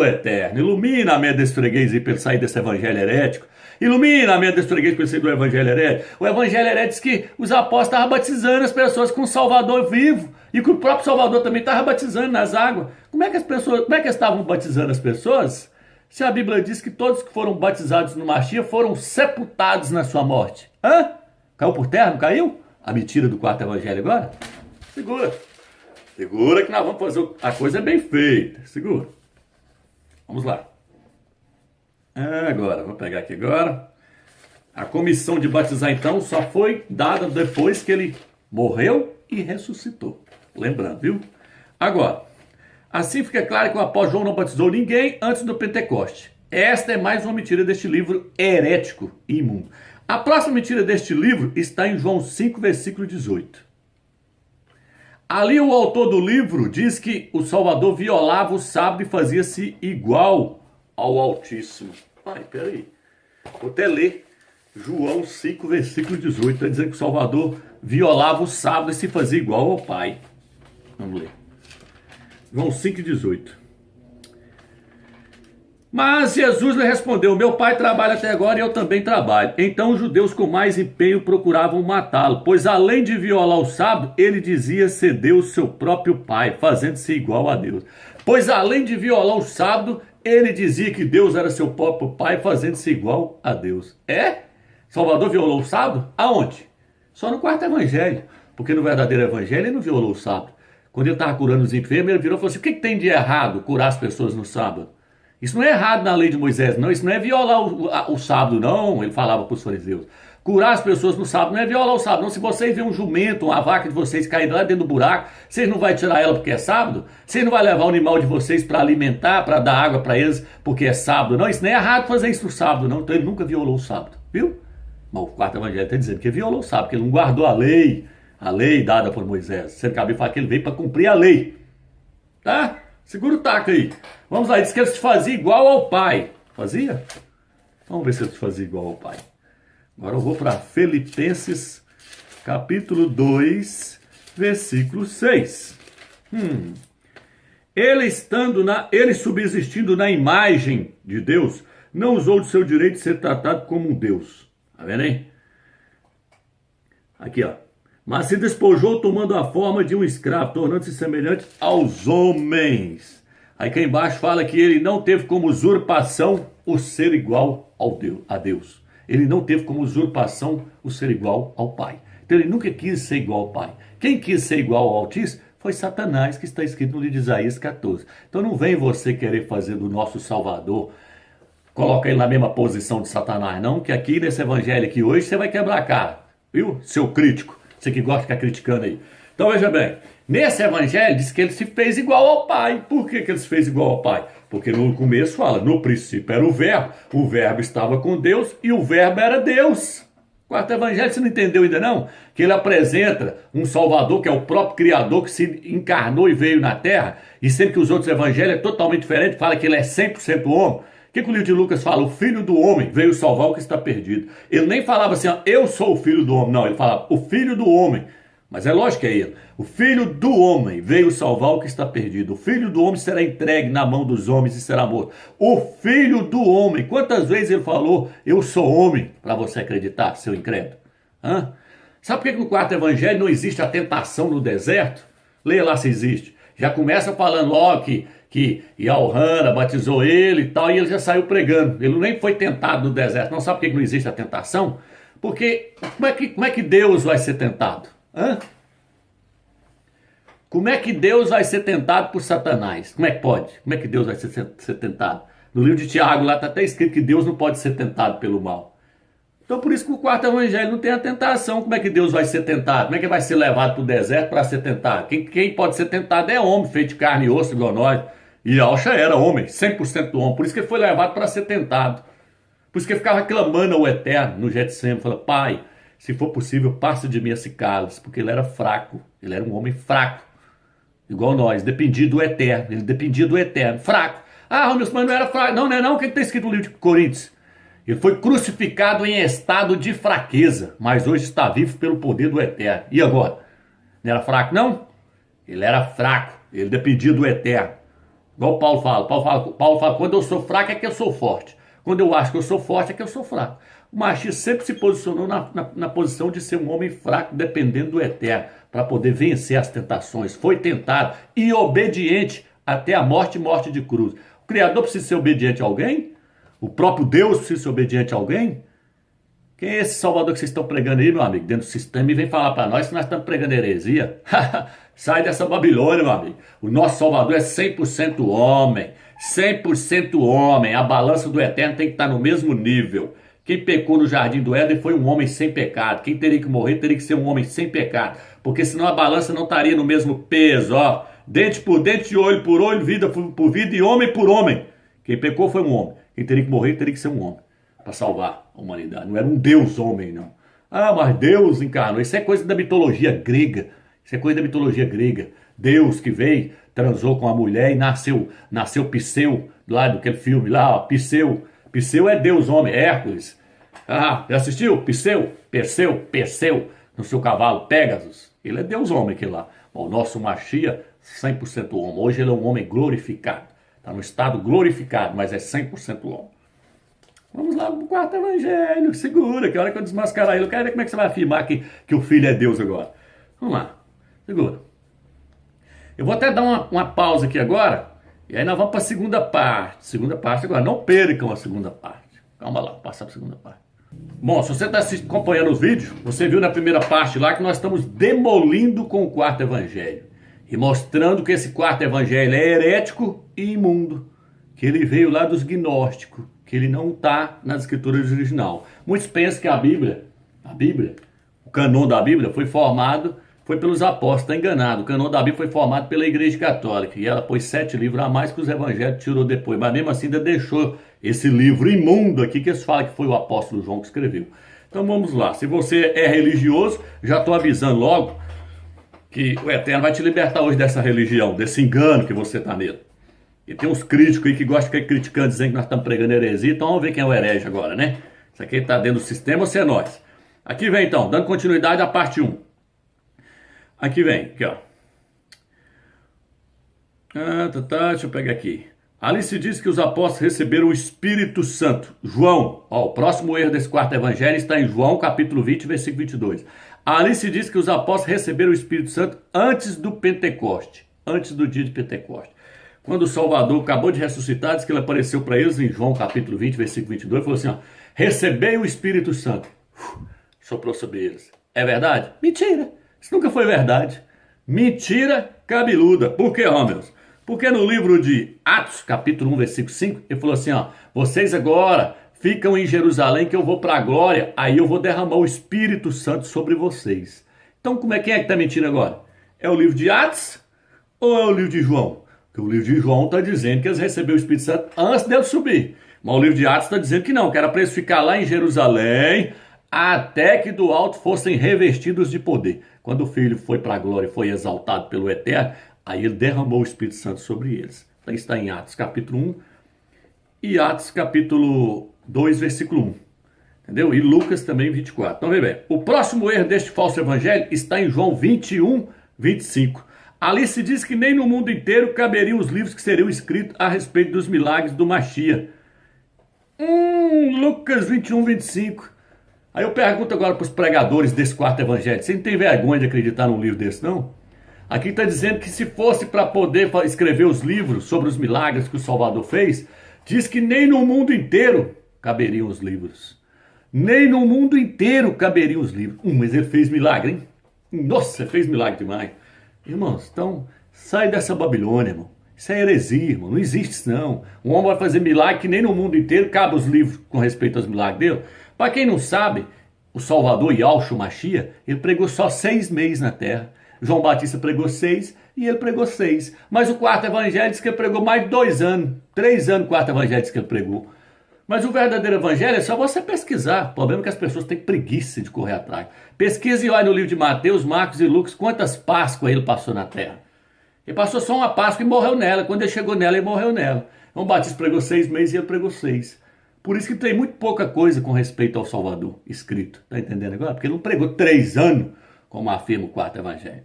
Speaker 1: Eterno, ilumina a mente desse freguês aí para ele sair desse evangelho herético. Ilumina a mente desse freguês para ele sair do evangelho herético. O evangelho herético diz que os apóstolos estavam batizando as pessoas com o Salvador vivo. E que o próprio Salvador também estava batizando nas águas. Como é que eles estavam batizando as pessoas? Se a Bíblia diz que todos que foram batizados no Machia foram sepultados na sua morte. Caiu por terra, não caiu? A mentira do quarto evangelho agora? Segura. Segura que nós vamos fazer a coisa bem feita. Segura. Vamos lá. Agora, vou pegar aqui agora. A comissão de batizar então só foi dada depois que ele morreu e ressuscitou. Lembrando, viu? Agora. Assim fica claro que o apóstolo João não batizou ninguém antes do Pentecoste. Esta é mais uma mentira deste livro herético e imundo. A próxima mentira deste livro está em João 5, versículo 18. Ali o autor do livro diz que o Salvador violava o sábado e fazia-se igual ao Altíssimo. Peraí. Vou até ler João 5, versículo 18. Está dizendo que o Salvador violava o sábado e se fazia igual ao Pai. Vamos ler. João 5,18. Mas Jesus lhe respondeu, meu pai trabalha até agora e eu também trabalho. Então os judeus com mais empenho procuravam matá-lo, pois além de violar o sábado, ele dizia ser Deus seu próprio pai, fazendo-se igual a Deus. Pois além de violar o sábado, ele dizia que Deus era seu próprio pai, fazendo-se igual a Deus. Salvador violou o sábado? Aonde? Só no quarto evangelho, porque no verdadeiro evangelho ele não violou o sábado. Quando ele estava curando os enfermos, ele virou e falou assim, o que tem de errado curar as pessoas no sábado? Isso não é errado na lei de Moisés, não. Isso não é violar o sábado, não. Ele falava para os fariseus. Curar as pessoas no sábado não é violar o sábado, não. Se vocês verem um jumento, uma vaca de vocês cair lá dentro do buraco, vocês não vão tirar ela porque é sábado? Vocês não vão levar o animal de vocês para alimentar, para dar água para eles porque é sábado, não? Isso não é errado fazer isso no sábado, não. Então ele nunca violou o sábado, viu? Mas o quarto evangelho está dizendo que ele violou o sábado, que ele não guardou a lei dada por Moisés. Sendo que a Bíblia fala que ele veio para cumprir a lei. Tá? Segura o taco aí. Vamos lá, diz que ele se fazia igual ao pai. Fazia? Vamos ver se ele se fazia igual ao pai. Agora eu vou para Filipenses, capítulo 2, versículo 6. Ele subsistindo na imagem de Deus, não usou de seu direito de ser tratado como um Deus. Tá vendo aí? Aqui, ó. Mas se despojou tomando a forma de um escravo, tornando-se semelhante aos homens. Aí cá embaixo fala que ele não teve como usurpação o ser igual a Deus. Ele não teve como usurpação o ser igual ao Pai. Então ele nunca quis ser igual ao Pai. Quem quis ser igual ao Altíssimo foi Satanás, que está escrito no livro de Isaías 14. Então não vem você querer fazer do nosso Salvador, coloca ele na mesma posição de Satanás, não, que aqui nesse evangelho aqui hoje você vai quebrar a cara, viu? Seu crítico. Você que gosta de ficar criticando aí. Então veja bem, nesse evangelho diz que ele se fez igual ao Pai. Por que ele se fez igual ao Pai? Porque no começo fala, no princípio era o verbo estava com Deus e o verbo era Deus. Quarto evangelho, você não entendeu ainda não? Que ele apresenta um Salvador que é o próprio Criador que se encarnou e veio na terra, e sendo que os outros evangelhos é totalmente diferente, fala que ele é 100% homem. O que o livro de Lucas fala? O filho do homem veio salvar o que está perdido. Ele nem falava assim, ó, eu sou o filho do homem. Não, ele falava, o filho do homem. Mas é lógico que é ele. O filho do homem veio salvar o que está perdido. O filho do homem será entregue na mão dos homens e será morto. O filho do homem. Quantas vezes ele falou, eu sou homem, para você acreditar, seu incrédulo? Hã? Sabe por que no quarto evangelho não existe a tentação no deserto? Leia lá se existe. Já começa falando logo que Yaohana batizou ele e tal, e ele já saiu pregando. Ele nem foi tentado no deserto. Não sabe por que não existe a tentação? Porque como é que Deus vai ser tentado? Hã? Como é que Deus vai ser tentado por Satanás? Como é que pode? Como é que Deus vai ser tentado? No livro de Tiago lá está até escrito que Deus não pode ser tentado pelo mal. Então por isso que o quarto evangelho não tem a tentação. Como é que Deus vai ser tentado? Como é que vai ser levado para o deserto para ser tentado? Quem pode ser tentado é homem, feito de carne e osso igual nós. E Alcha era homem, 100% homem. Por isso que ele foi levado para ser tentado. Por isso que ele ficava reclamando ao Eterno no Getsemane. Falando, Pai, se for possível, passa de mim esse cálice. Porque ele era fraco. Ele era um homem fraco. Igual nós. Dependia do Eterno. Ele dependia do Eterno. Fraco. Ah, mas não era fraco. Não, não é não. O que está escrito no livro de Coríntios? Ele foi crucificado em estado de fraqueza, mas hoje está vivo pelo poder do Eterno. E agora? Não era fraco, não? Ele era fraco, ele dependia do Eterno. Igual Paulo fala. Paulo fala, quando eu sou fraco é que eu sou forte. Quando eu acho que eu sou forte é que eu sou fraco. O machismo sempre se posicionou na posição de ser um homem fraco, dependendo do Eterno, para poder vencer as tentações. Foi tentado e obediente até a morte e morte de cruz. O Criador precisa ser obediente a alguém? O próprio Deus precisa ser obediente a alguém? Quem é esse Salvador que vocês estão pregando aí, meu amigo, dentro do sistema, e vem falar para nós que nós estamos pregando heresia? Sai dessa Babilônia, meu amigo. O nosso Salvador é 100% homem. 100% homem. A balança do Eterno tem que estar no mesmo nível. Quem pecou no jardim do Éden foi um homem sem pecado. Quem teria que morrer teria que ser um homem sem pecado. Porque senão a balança não estaria no mesmo peso, ó. Dente por dente, olho por olho, vida por vida e homem por homem. Quem pecou foi um homem. Quem teria que morrer teria que ser um homem para salvar a humanidade. Não era um Deus homem, não. Ah, mas Deus encarnou. Isso é coisa da mitologia grega. Isso é coisa da mitologia grega. Deus que veio, transou com a mulher e nasceu Pseu, lá do aquele filme lá, ó, Pseu. Pseu é Deus homem, Hércules. Ah, já assistiu? Perseu, no seu cavalo, Pégasus. Ele é Deus homem aquele lá. O nosso Machia, 100% homem. Hoje ele é um homem glorificado. Está no estado glorificado, mas é 100% homem. Vamos lá para o quarto evangelho. Segura, que a hora que eu desmascarar ele, eu quero ver como é que você vai afirmar que o filho é Deus agora. Vamos lá, segura. Eu vou até dar uma pausa aqui agora, e aí nós vamos para a segunda parte. Segunda parte agora, não percam a segunda parte. Calma lá, vou passar para a segunda parte. Bom, se você está acompanhando os vídeos, você viu na primeira parte lá que nós estamos demolindo com o quarto evangelho. E mostrando que esse quarto evangelho é herético e imundo. que ele veio lá dos gnósticos, que ele não está nas escrituras original. Muitos pensam que a Bíblia, o canon da Bíblia foi pelos apóstolos, está enganado. O canon da Bíblia foi formado pela Igreja Católica, e ela pôs 7 livros a mais que os evangelhos tirou depois, mas mesmo assim ainda deixou esse livro imundo aqui, que eles falam que foi o apóstolo João que escreveu. Então vamos lá, se você é religioso, já estou avisando logo, que o Eterno vai te libertar hoje dessa religião, desse engano que você está nele. E tem uns críticos aí que gostam de ficar criticando, dizendo que nós estamos pregando heresia, então vamos ver quem é o herege agora, né? Isso aqui está dentro do sistema ou se é nós? Aqui vem então, dando continuidade à parte 1. Aqui vem, aqui ó. Deixa eu pegar aqui. Ali se diz que os apóstolos receberam o Espírito Santo. João, ó, o próximo erro desse quarto evangelho está em João capítulo 20, versículo 22. Ali se diz que os apóstolos receberam o Espírito Santo antes do Pentecoste, antes do dia de Pentecoste. Quando o Salvador acabou de ressuscitar, diz que ele apareceu para eles em João capítulo 20, versículo 22, falou assim, ó, recebei o Espírito Santo. Soprou sobre eles. É verdade? Mentira. Isso nunca foi verdade. Mentira cabeluda. Por que, Rômeus? Porque no livro de Atos, capítulo 1, versículo 5, ele falou assim, ó, vocês agora ficam em Jerusalém que eu vou para a glória, aí eu vou derramar o Espírito Santo sobre vocês. Então, quem é que está mentindo agora? É o livro de Atos ou é o livro de João? Porque o livro de João está dizendo que eles receberam o Espírito Santo antes deles subir. Mas o livro de Atos está dizendo que não, que era para eles ficar lá em Jerusalém até que do alto fossem revestidos de poder. Quando o Filho foi para a glória e foi exaltado pelo Eterno, aí ele derramou o Espírito Santo sobre eles. Então está em Atos capítulo 1 e Atos capítulo 2, versículo 1. Entendeu? E Lucas também 24. Então, vê bem. O próximo erro deste falso evangelho está em João 21, 25. Ali se diz que nem no mundo inteiro caberiam os livros que seriam escritos a respeito dos milagres do Machia. Lucas 21, 25. Aí eu pergunto agora para os pregadores desse quarto evangelho, você não tem vergonha de acreditar num livro desse, não? Aqui está dizendo que se fosse para poder escrever os livros sobre os milagres que o Salvador fez, diz que nem no mundo inteiro caberiam os livros. Nem no mundo inteiro caberiam os livros. Mas ele fez milagre, hein? Nossa, fez milagre demais. Irmãos, então sai dessa Babilônia, irmão. Isso é heresia, irmão. Não existe isso, não. Um homem vai fazer milagre que nem no mundo inteiro cabe os livros com respeito aos milagres dele. Para quem não sabe, o Salvador Yahshua Mashiach, ele pregou só 6 meses na terra. João Batista pregou 6 e ele pregou 6. Mas o quarto evangelho diz que ele pregou mais de 2 anos. 3 anos o quarto evangelho diz que ele pregou. Mas o verdadeiro evangelho é só você pesquisar. O problema é que as pessoas têm preguiça de correr atrás. Pesquise e olhe no livro de Mateus, Marcos e Lucas quantas Páscoas ele passou na terra. Ele passou só uma Páscoa e morreu nela. Quando ele chegou nela, ele morreu nela. João Batista pregou 6 meses e ele pregou 6. Por isso que tem muito pouca coisa com respeito ao Salvador escrito. Tá entendendo agora? Porque ele não pregou 3 anos, como afirma o quarto evangelho.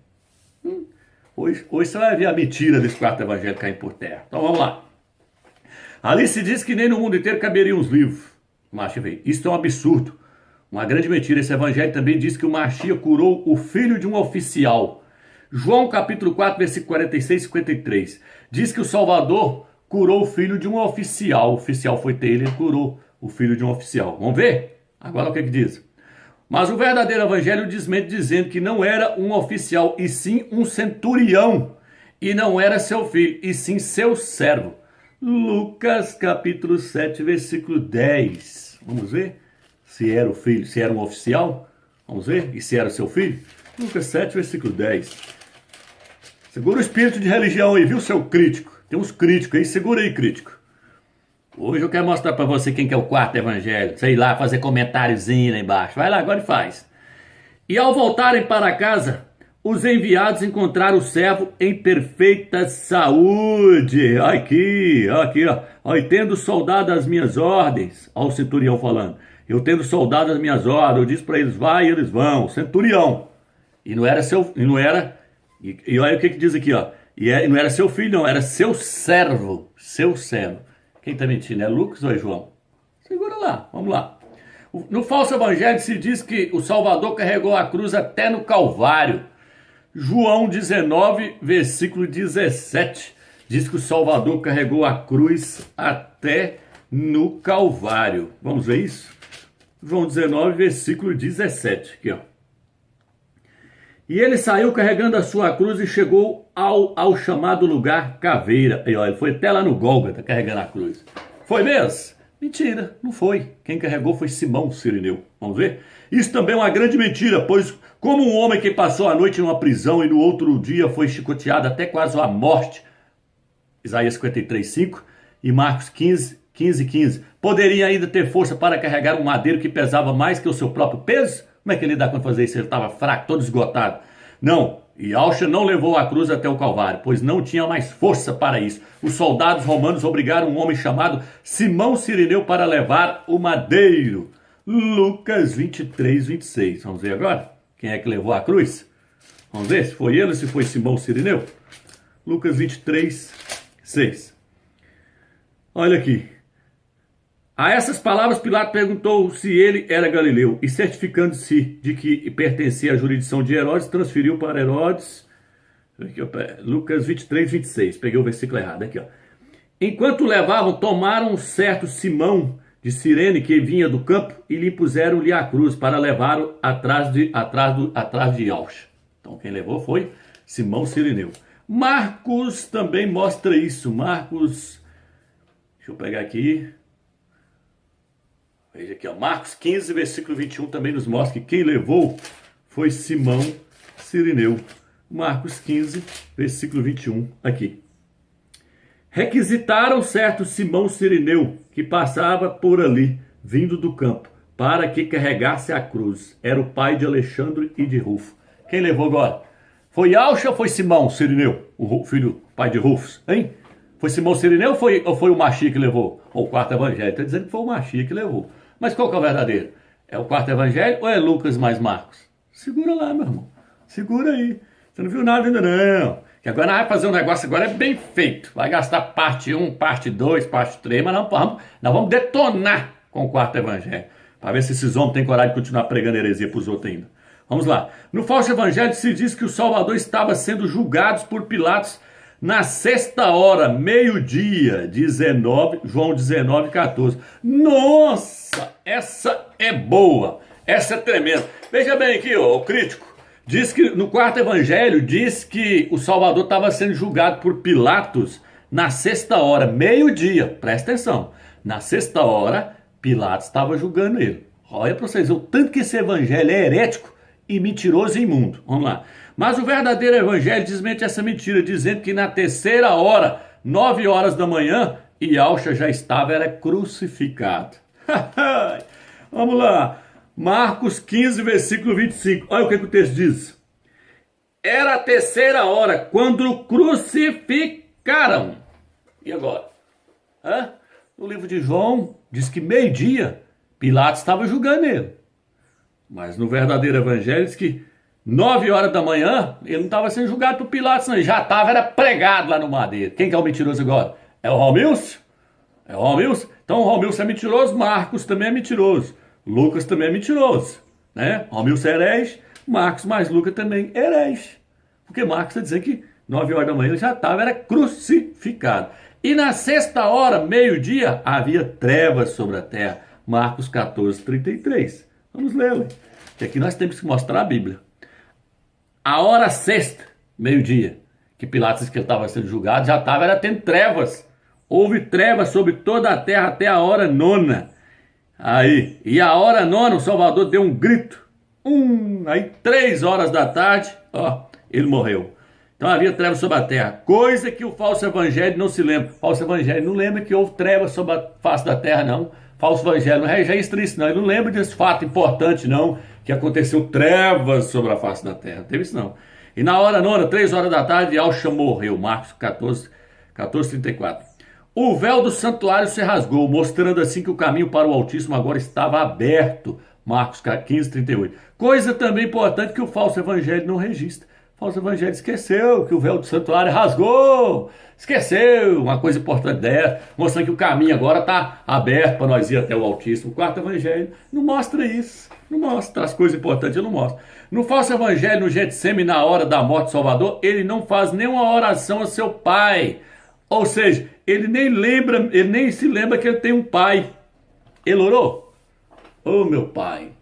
Speaker 1: Hoje você vai ver a mentira desse quarto evangelho cair por terra. Então vamos lá. Ali se diz que nem no mundo inteiro caberiam os livros. Isso é um absurdo. Uma grande mentira. Esse evangelho também diz que o Mashiach curou o filho de um oficial. João capítulo 4, versículo 46 e 53. Diz que o Salvador curou o filho de um oficial. O oficial foi ter ele curou o filho de um oficial. Vamos ver? Agora o que diz? Mas o verdadeiro evangelho desmente dizendo que não era um oficial, e sim um centurião. E não era seu filho, e sim seu servo. Lucas capítulo 7, versículo 10. Vamos ver se era o filho, se era um oficial. Vamos ver? E se era seu filho? Lucas 7, versículo 10. Segura o espírito de religião aí, viu, seu crítico? Tem uns críticos aí, segura aí, crítico. Hoje eu quero mostrar para você quem que é o quarto evangelho. Sei lá, fazer comentáriozinho lá embaixo. Vai lá agora e faz. E ao voltarem para casa, os enviados encontraram o servo em perfeita saúde. Aqui, ó. E tendo soldado as minhas ordens. Olha o centurião falando. Eu tendo soldado as minhas ordens. Eu disse para eles, vai, e eles vão. Centurião. E não era seu... E não era... E olha o que diz aqui, ó. E não era seu filho, não. Era seu servo. Seu servo. Quem está mentindo? É Lucas ou é João? Segura lá, vamos lá. No falso evangelho se diz que o Salvador carregou a cruz até no Calvário. João 19, versículo 17. Diz que o Salvador carregou a cruz até no Calvário. Vamos ver isso? João 19, versículo 17. Aqui, ó. E ele saiu carregando a sua cruz e chegou ao chamado lugar Caveira. E olha, ele foi até lá no Gólgota carregando a cruz. Foi mesmo? Mentira, não foi. Quem carregou foi Simão Cirineu. Vamos ver? Isso também é uma grande mentira, pois como um homem que passou a noite numa prisão e no outro dia foi chicoteado até quase a morte, Isaías 53:5 e Marcos 15:15, poderia ainda ter força para carregar um madeiro que pesava mais que o seu próprio peso? Como é que ele dá conta de fazer isso? Ele estava fraco, todo esgotado. Não, Yauxa não levou a cruz até o Calvário, pois não tinha mais força para isso. Os soldados romanos obrigaram um homem chamado Simão Cirineu para levar o madeiro. Lucas 23:26. Vamos ver agora? Quem é que levou a cruz? Vamos ver se foi ele ou se foi Simão Cirineu? Lucas 23:6. Olha aqui. A essas palavras, Pilatos perguntou se ele era galileu e, certificando-se de que pertencia à jurisdição de Herodes, transferiu para Herodes. Aqui, Lucas 23:26. Peguei o versículo errado aqui, ó. Enquanto levavam, tomaram um certo Simão de Cirene que vinha do campo e lhe puseram-lhe a cruz para levá-lo atrás de Yauxa. Então quem levou foi Simão Cirineu. Marcos também mostra isso. Marcos, deixa eu pegar aqui. Veja aqui, ó, Marcos 15, versículo 21 também nos mostra que quem levou foi Simão Cirineu. Marcos 15, versículo 21, aqui. Requisitaram certo Simão Cirineu, que passava por ali, vindo do campo, para que carregasse a cruz. Era o pai de Alexandre e de Rufo. Quem levou agora? Foi Yauxa ou foi Simão Cirineu, o filho, pai de Rufus, hein? Foi Simão Cirineu ou foi o Machia que levou? Ou o quarto evangelho? Está dizendo que foi o Machia que levou. Mas qual que é o verdadeiro? É o quarto evangelho ou é Lucas mais Marcos? Segura lá, meu irmão. Segura aí. Você não viu nada ainda não. Que agora nós vamos fazer um negócio agora bem feito. Vai gastar parte 1, parte 2, parte 3, mas nós vamos detonar com o quarto evangelho. Para ver se esses homens têm coragem de continuar pregando heresia para os outros ainda. Vamos lá. No falso evangelho se diz que o Salvador estava sendo julgado por Pilatos na sexta hora, meio-dia, João 19:14. Nossa, essa é boa, essa é tremenda. Veja bem aqui, ó, o crítico. Diz que no quarto evangelho, diz que o Salvador estava sendo julgado por Pilatos na sexta hora, meio-dia. Presta atenção. Na sexta hora, Pilatos estava julgando ele. Olha para vocês, o tanto que esse evangelho é herético e mentiroso e imundo. Vamos lá. Mas o verdadeiro evangelho desmente essa mentira, dizendo que na terceira hora, 9 horas da manhã, Yauxa já era crucificado. Vamos lá. Marcos 15, versículo 25. Olha o que o texto diz. Era a terceira hora, quando o crucificaram. E agora? No livro de João, diz que meio-dia, Pilatos estava julgando ele. Mas no verdadeiro evangelho diz que 9 horas da manhã, ele não estava sendo julgado por Pilatos, não. Ele já era pregado lá no madeiro. Quem que é o mentiroso agora? É o Romilson? É o Romilson? Então o Romilson é mentiroso, Marcos também é mentiroso. Lucas também é mentiroso, né? Romilson é herege, Marcos mais Lucas também é herege. Porque Marcos está dizendo que 9 horas da manhã ele já era crucificado. E na sexta hora, meio-dia, havia trevas sobre a terra. Marcos 14:33. Vamos ler, ué. Que aqui nós temos que mostrar a Bíblia. A hora sexta, meio-dia, que Pilatos disse que ele estava sendo julgado, já era tendo trevas. Houve trevas sobre toda a terra até a hora nona. Aí, e a hora nona, o Salvador deu um grito. Aí 3 horas da tarde, ele morreu. Então havia trevas sobre a terra, coisa que o falso evangelho não se lembra. O falso evangelho não lembra que houve trevas sobre a face da terra, não. O falso evangelho não registra isso, não. Ele não lembra desse fato importante, não, que aconteceu trevas sobre a face da terra. Não teve isso, não. E na hora nona, 3 horas da tarde, Yauxa morreu. Marcos 14:34. O véu do santuário se rasgou, mostrando assim que o caminho para o Altíssimo agora estava aberto. Marcos 15:38. Coisa também importante que o falso evangelho não registra. O falso evangelho esqueceu que o véu do santuário rasgou. Esqueceu uma coisa importante dessa, mostrando que o caminho agora está aberto para nós ir até o Altíssimo. O quarto evangelho não mostra isso. Não mostra as coisas importantes, ele não mostra. No falso evangelho, no Getsêmani, na hora da morte do Salvador, ele não faz nenhuma oração a seu pai. Ou seja, ele nem se lembra que ele tem um pai. Ele orou? Ô meu pai,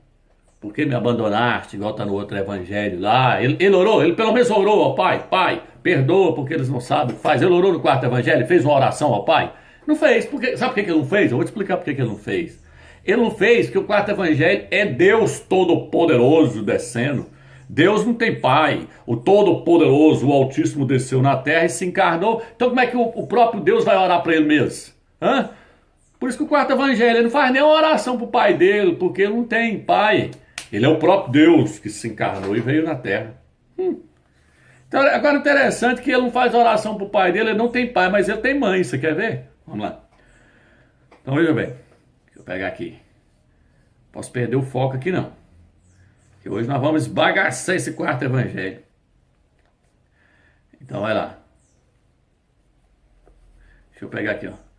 Speaker 1: Por que me abandonaste? Igual está no outro evangelho lá. Ele orou, ele pelo menos orou ao Pai. Pai, perdoa porque eles não sabem o que faz. Ele orou no quarto evangelho, fez uma oração ao Pai. Não fez. Sabe por que ele não fez? Eu vou te explicar por que ele não fez. Ele não fez porque o quarto evangelho é Deus Todo-Poderoso descendo. Deus não tem pai. O Todo-Poderoso, o Altíssimo, desceu na terra e se encarnou. Então como é que o próprio Deus vai orar para ele mesmo? Hã? Por isso que o quarto evangelho ele não faz nem uma oração para o pai dele, porque ele não tem pai. Ele é o próprio Deus que se encarnou e veio na terra. Então, agora interessante que ele não faz oração para o pai dele, ele não tem pai, mas ele tem mãe. Você quer ver? Vamos lá. Então veja bem. Deixa eu pegar aqui. Posso perder o foco aqui não. Que hoje nós vamos esbagaçar esse quarto evangelho. Então vai lá. Deixa eu pegar aqui, ó.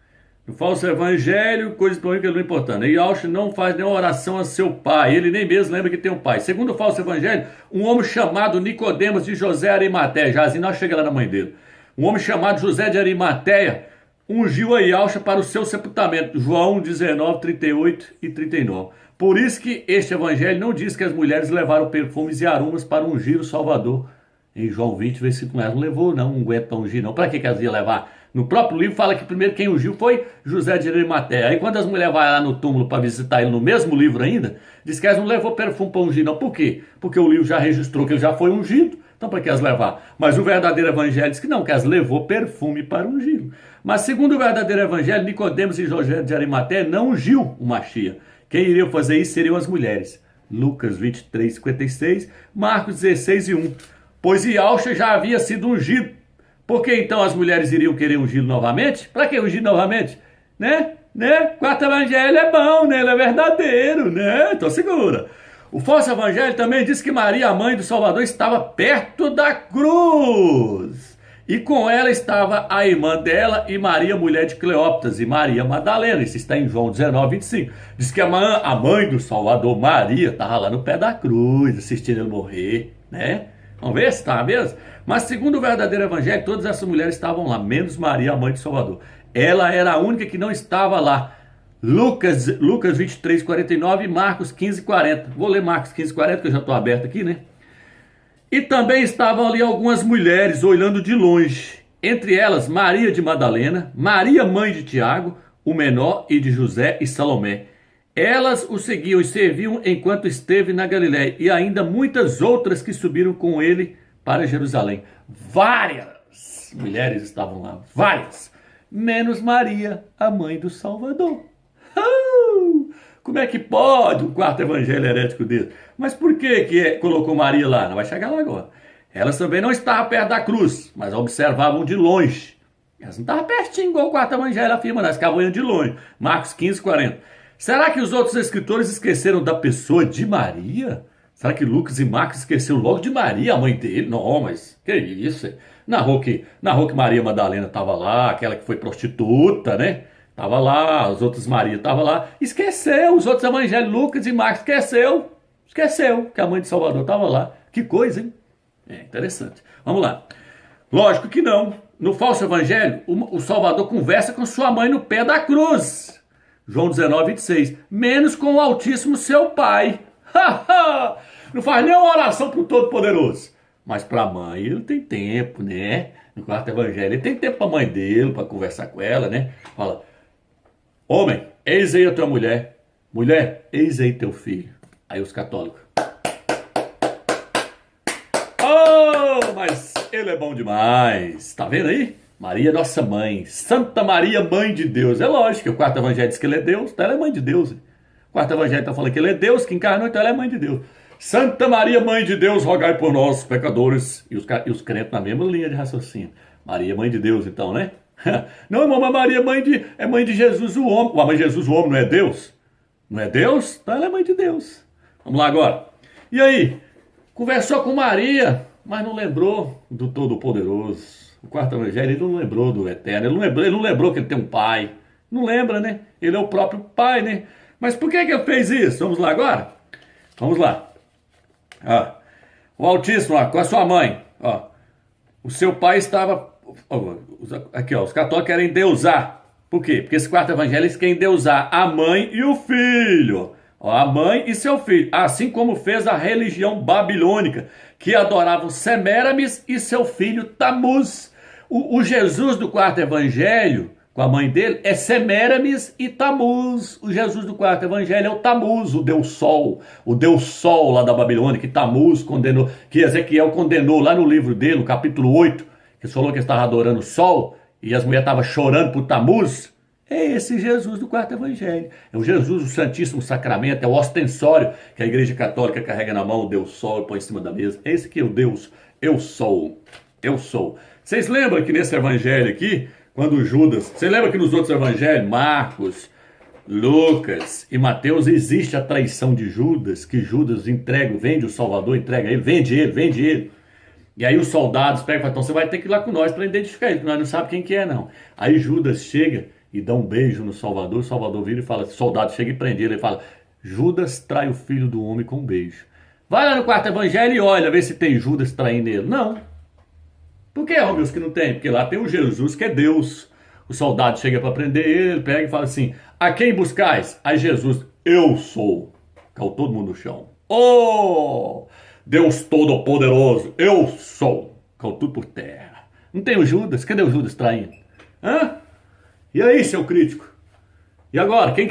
Speaker 1: No falso evangelho, coisas para mim que não é importante. E Yaush não faz nenhuma oração a seu pai. Ele nem mesmo lembra que tem um pai. Segundo o falso evangelho, um homem chamado Nicodemos de José Arimateia. Já assim nós chegamos lá na mãe dele. Um homem chamado José de Arimateia ungiu a Yaush para o seu sepultamento. João 19, 38 e 39. Por isso que este evangelho não diz que as mulheres levaram perfumes e aromas para ungir o Salvador. Em João 20, versículo 1, não levou não, um guento para ungir não. Para que elas iam levar? No próprio livro fala que primeiro quem ungiu foi José de Arimateia. Aí quando as mulheres vão lá no túmulo para visitar ele no mesmo livro ainda, diz que elas não levou perfume para ungir não. Por quê? Porque o livro já registrou que ele já foi ungido. Então para que elas levar? Mas o verdadeiro evangelho diz que não, que elas levou perfume para ungir. Mas segundo o verdadeiro evangelho, Nicodemos e José de Arimateia não ungiu o Machia. Quem iria fazer isso seriam as mulheres. Lucas 23, 56, Marcos 16 e 1. Pois Yaush já havia sido ungido. Por que então as mulheres iriam querer ungir novamente? Para que ungir novamente? Né? Quarto evangelho é bom, né? Ele é verdadeiro, né? Então segura. O falso evangelho também diz que Maria, a mãe do Salvador, estava perto da cruz. E com ela estava a irmã dela e Maria, mulher de Cleópatras, e Maria Madalena. Isso está em João 19, 25. Diz que a mãe do Salvador, Maria, estava lá no pé da cruz, assistindo ele morrer, né? Vamos ver se está mesmo? Mas segundo o verdadeiro evangelho, todas essas mulheres estavam lá, menos Maria, a mãe de Salvador. Ela era a única que não estava lá. Lucas 23, 49 e Marcos 15, 40. Vou ler Marcos 15, 40, que eu já estou aberto aqui, né? E também estavam ali algumas mulheres olhando de longe. Entre elas, Maria de Madalena, Maria, mãe de Tiago, o menor, e de José e Salomé. Elas o seguiam e serviam enquanto esteve na Galiléia, e ainda muitas outras que subiram com ele para Jerusalém. Várias mulheres estavam lá, várias, menos Maria, a mãe do Salvador. Como é que pode um quarto evangelho herético desse? Mas por que colocou Maria lá? Não vai chegar lá agora. Elas também não estavam perto da cruz, mas observavam de longe. Elas não estavam pertinho, igual o quarto evangelho afirma, elas ficavam indo de longe. Marcos 15, 40. Será que os outros escritores esqueceram da pessoa de Maria? Será que Lucas e Marcos esqueceram logo de Maria, a mãe dele? Não, mas que isso? Narrou que Maria Madalena estava lá, aquela que foi prostituta, né? Estava lá, as outras Maria estavam lá. Esqueceu, os outros evangelhos, Lucas e Marcos, esqueceu que a mãe de Salvador estava lá. Que coisa, hein? É interessante. Vamos lá. Lógico que não. No falso evangelho, o Salvador conversa com sua mãe no pé da cruz. João 19, 26. Menos com o Altíssimo seu Pai. Não faz nenhuma oração para o Todo-Poderoso. Mas para a mãe ele tem tempo, né? No quarto evangelho ele tem tempo para a mãe dele, para conversar com ela, né? Fala, homem, eis aí a tua mulher. Mulher, eis aí teu filho. Aí os católicos. Oh, mas ele é bom demais. Tá vendo aí? Maria, nossa mãe. Santa Maria, mãe de Deus. É lógico que o quarto evangelho diz que ele é Deus, então ela é mãe de Deus. O quarto evangelho está falando que ele é Deus, que encarnou, então ela é mãe de Deus. Santa Maria, mãe de Deus, rogai por nós, pecadores. E os crentes na mesma linha de raciocínio. Maria, mãe de Deus, então, né? Não, irmão, mas Maria é mãe de Jesus, o homem. A mãe de Jesus, o homem, não é Deus? Não é Deus? Então ela é mãe de Deus. Vamos lá agora. E aí? Conversou com Maria, mas não lembrou do Todo-Poderoso. O quarto evangelho, ele não lembrou do Eterno. Ele não lembrou que ele tem um pai. Não lembra, né? Ele é o próprio pai, né? Mas por que ele fez isso? Vamos lá agora? Vamos lá. O Altíssimo, com a sua mãe. O seu pai estava... Aqui, os católicos querem deusar. Por quê? Porque esse quarto evangelho eles querem deusar a mãe e o filho. Ó, a mãe e seu filho, assim como fez a religião babilônica, que adoravam Semiramis e seu filho Tamuz. O Jesus do quarto evangelho, com a mãe dele, é Semiramis e Tamuz. O Jesus do quarto evangelho é o Tamuz, o Deus Sol lá da Babilônia, que Tamuz condenou, que Ezequiel condenou lá no livro dele, no capítulo 8, que falou que estava adorando o sol, e as mulheres estavam chorando por Tamuz. É esse Jesus do quarto evangelho. É o Jesus do Santíssimo Sacramento, é o ostensório que a Igreja Católica carrega na mão, o Deus Sol, e põe em cima da mesa. Esse aqui é o Deus, eu sou. Vocês lembram que nesse evangelho aqui, quando Judas... Você lembra que nos outros evangelhos, Marcos, Lucas e Mateus, existe a traição de Judas, que Judas vende o Salvador, entrega ele, vende ele. E aí os soldados pegam e falam, então você vai ter que ir lá com nós para identificar ele, porque nós não sabemos quem que é não. Aí Judas chega e dá um beijo no Salvador, o Salvador vira e fala, o soldado chega e prende ele, fala, Judas trai o filho do homem com um beijo. Vai lá no quarto evangelho e olha, vê se tem Judas traindo ele. Não. Por que, Romeus, que não tem? Porque lá tem o Jesus, que é Deus. O soldado chega para prender ele pega e fala assim, a quem buscais? Aí Jesus, eu sou. Caiu todo mundo no chão. Oh, Deus Todo-Poderoso, eu sou. Caiu tudo por terra. Não tem o Judas? Cadê o Judas traindo? Hã? E aí, seu crítico? E agora, quem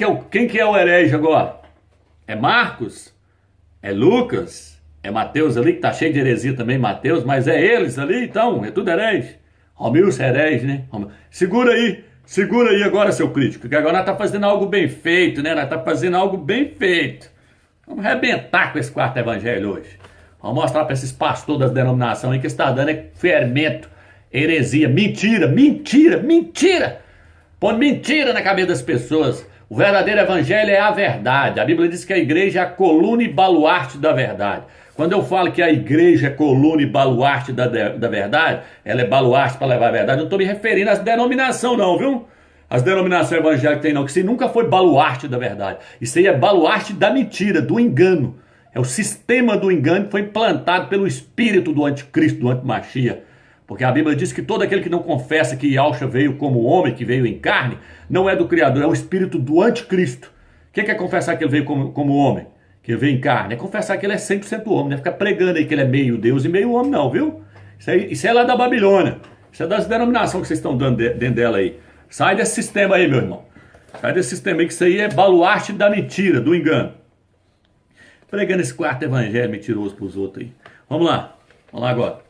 Speaker 1: que é o herege agora? É Marcos? É Lucas? É Mateus ali, que tá cheio de heresia também, Mateus, mas é eles ali, então, é tudo herege. Romilson é herege, né? Segura aí agora, seu crítico, que agora nós tá fazendo algo bem feito, né? Nós tá fazendo algo bem feito. Vamos arrebentar com esse quarto evangelho hoje. Vamos mostrar para esses pastores das denominações aí que está dando é fermento, heresia, mentira. Põe mentira na cabeça das pessoas. O verdadeiro evangelho é a verdade. A Bíblia diz que a igreja é a coluna e baluarte da verdade. Quando eu falo que a igreja é coluna e baluarte da verdade, ela é baluarte para levar a verdade, eu não estou me referindo às denominações não, viu? As denominações evangélicas tem não, que isso aí nunca foi baluarte da verdade. Isso aí é baluarte da mentira, do engano. É o sistema do engano que foi implantado pelo espírito do anticristo, do antimachia. Porque a Bíblia diz que todo aquele que não confessa que Yahshua veio como homem, que veio em carne, não é do Criador, é o espírito do anticristo. O que é confessar que ele veio como homem? Que ele veio em carne? É confessar que ele é 100% homem, não é ficar pregando aí que ele é meio Deus e meio homem não, viu? Isso é lá da Babilônia. Isso é das denominações que vocês estão dando dentro dela aí. Sai desse sistema aí, meu irmão. Sai desse sistema aí, que isso aí é baluarte da mentira, do engano. Pregando esse quarto evangelho mentiroso para os outros aí. Vamos lá agora.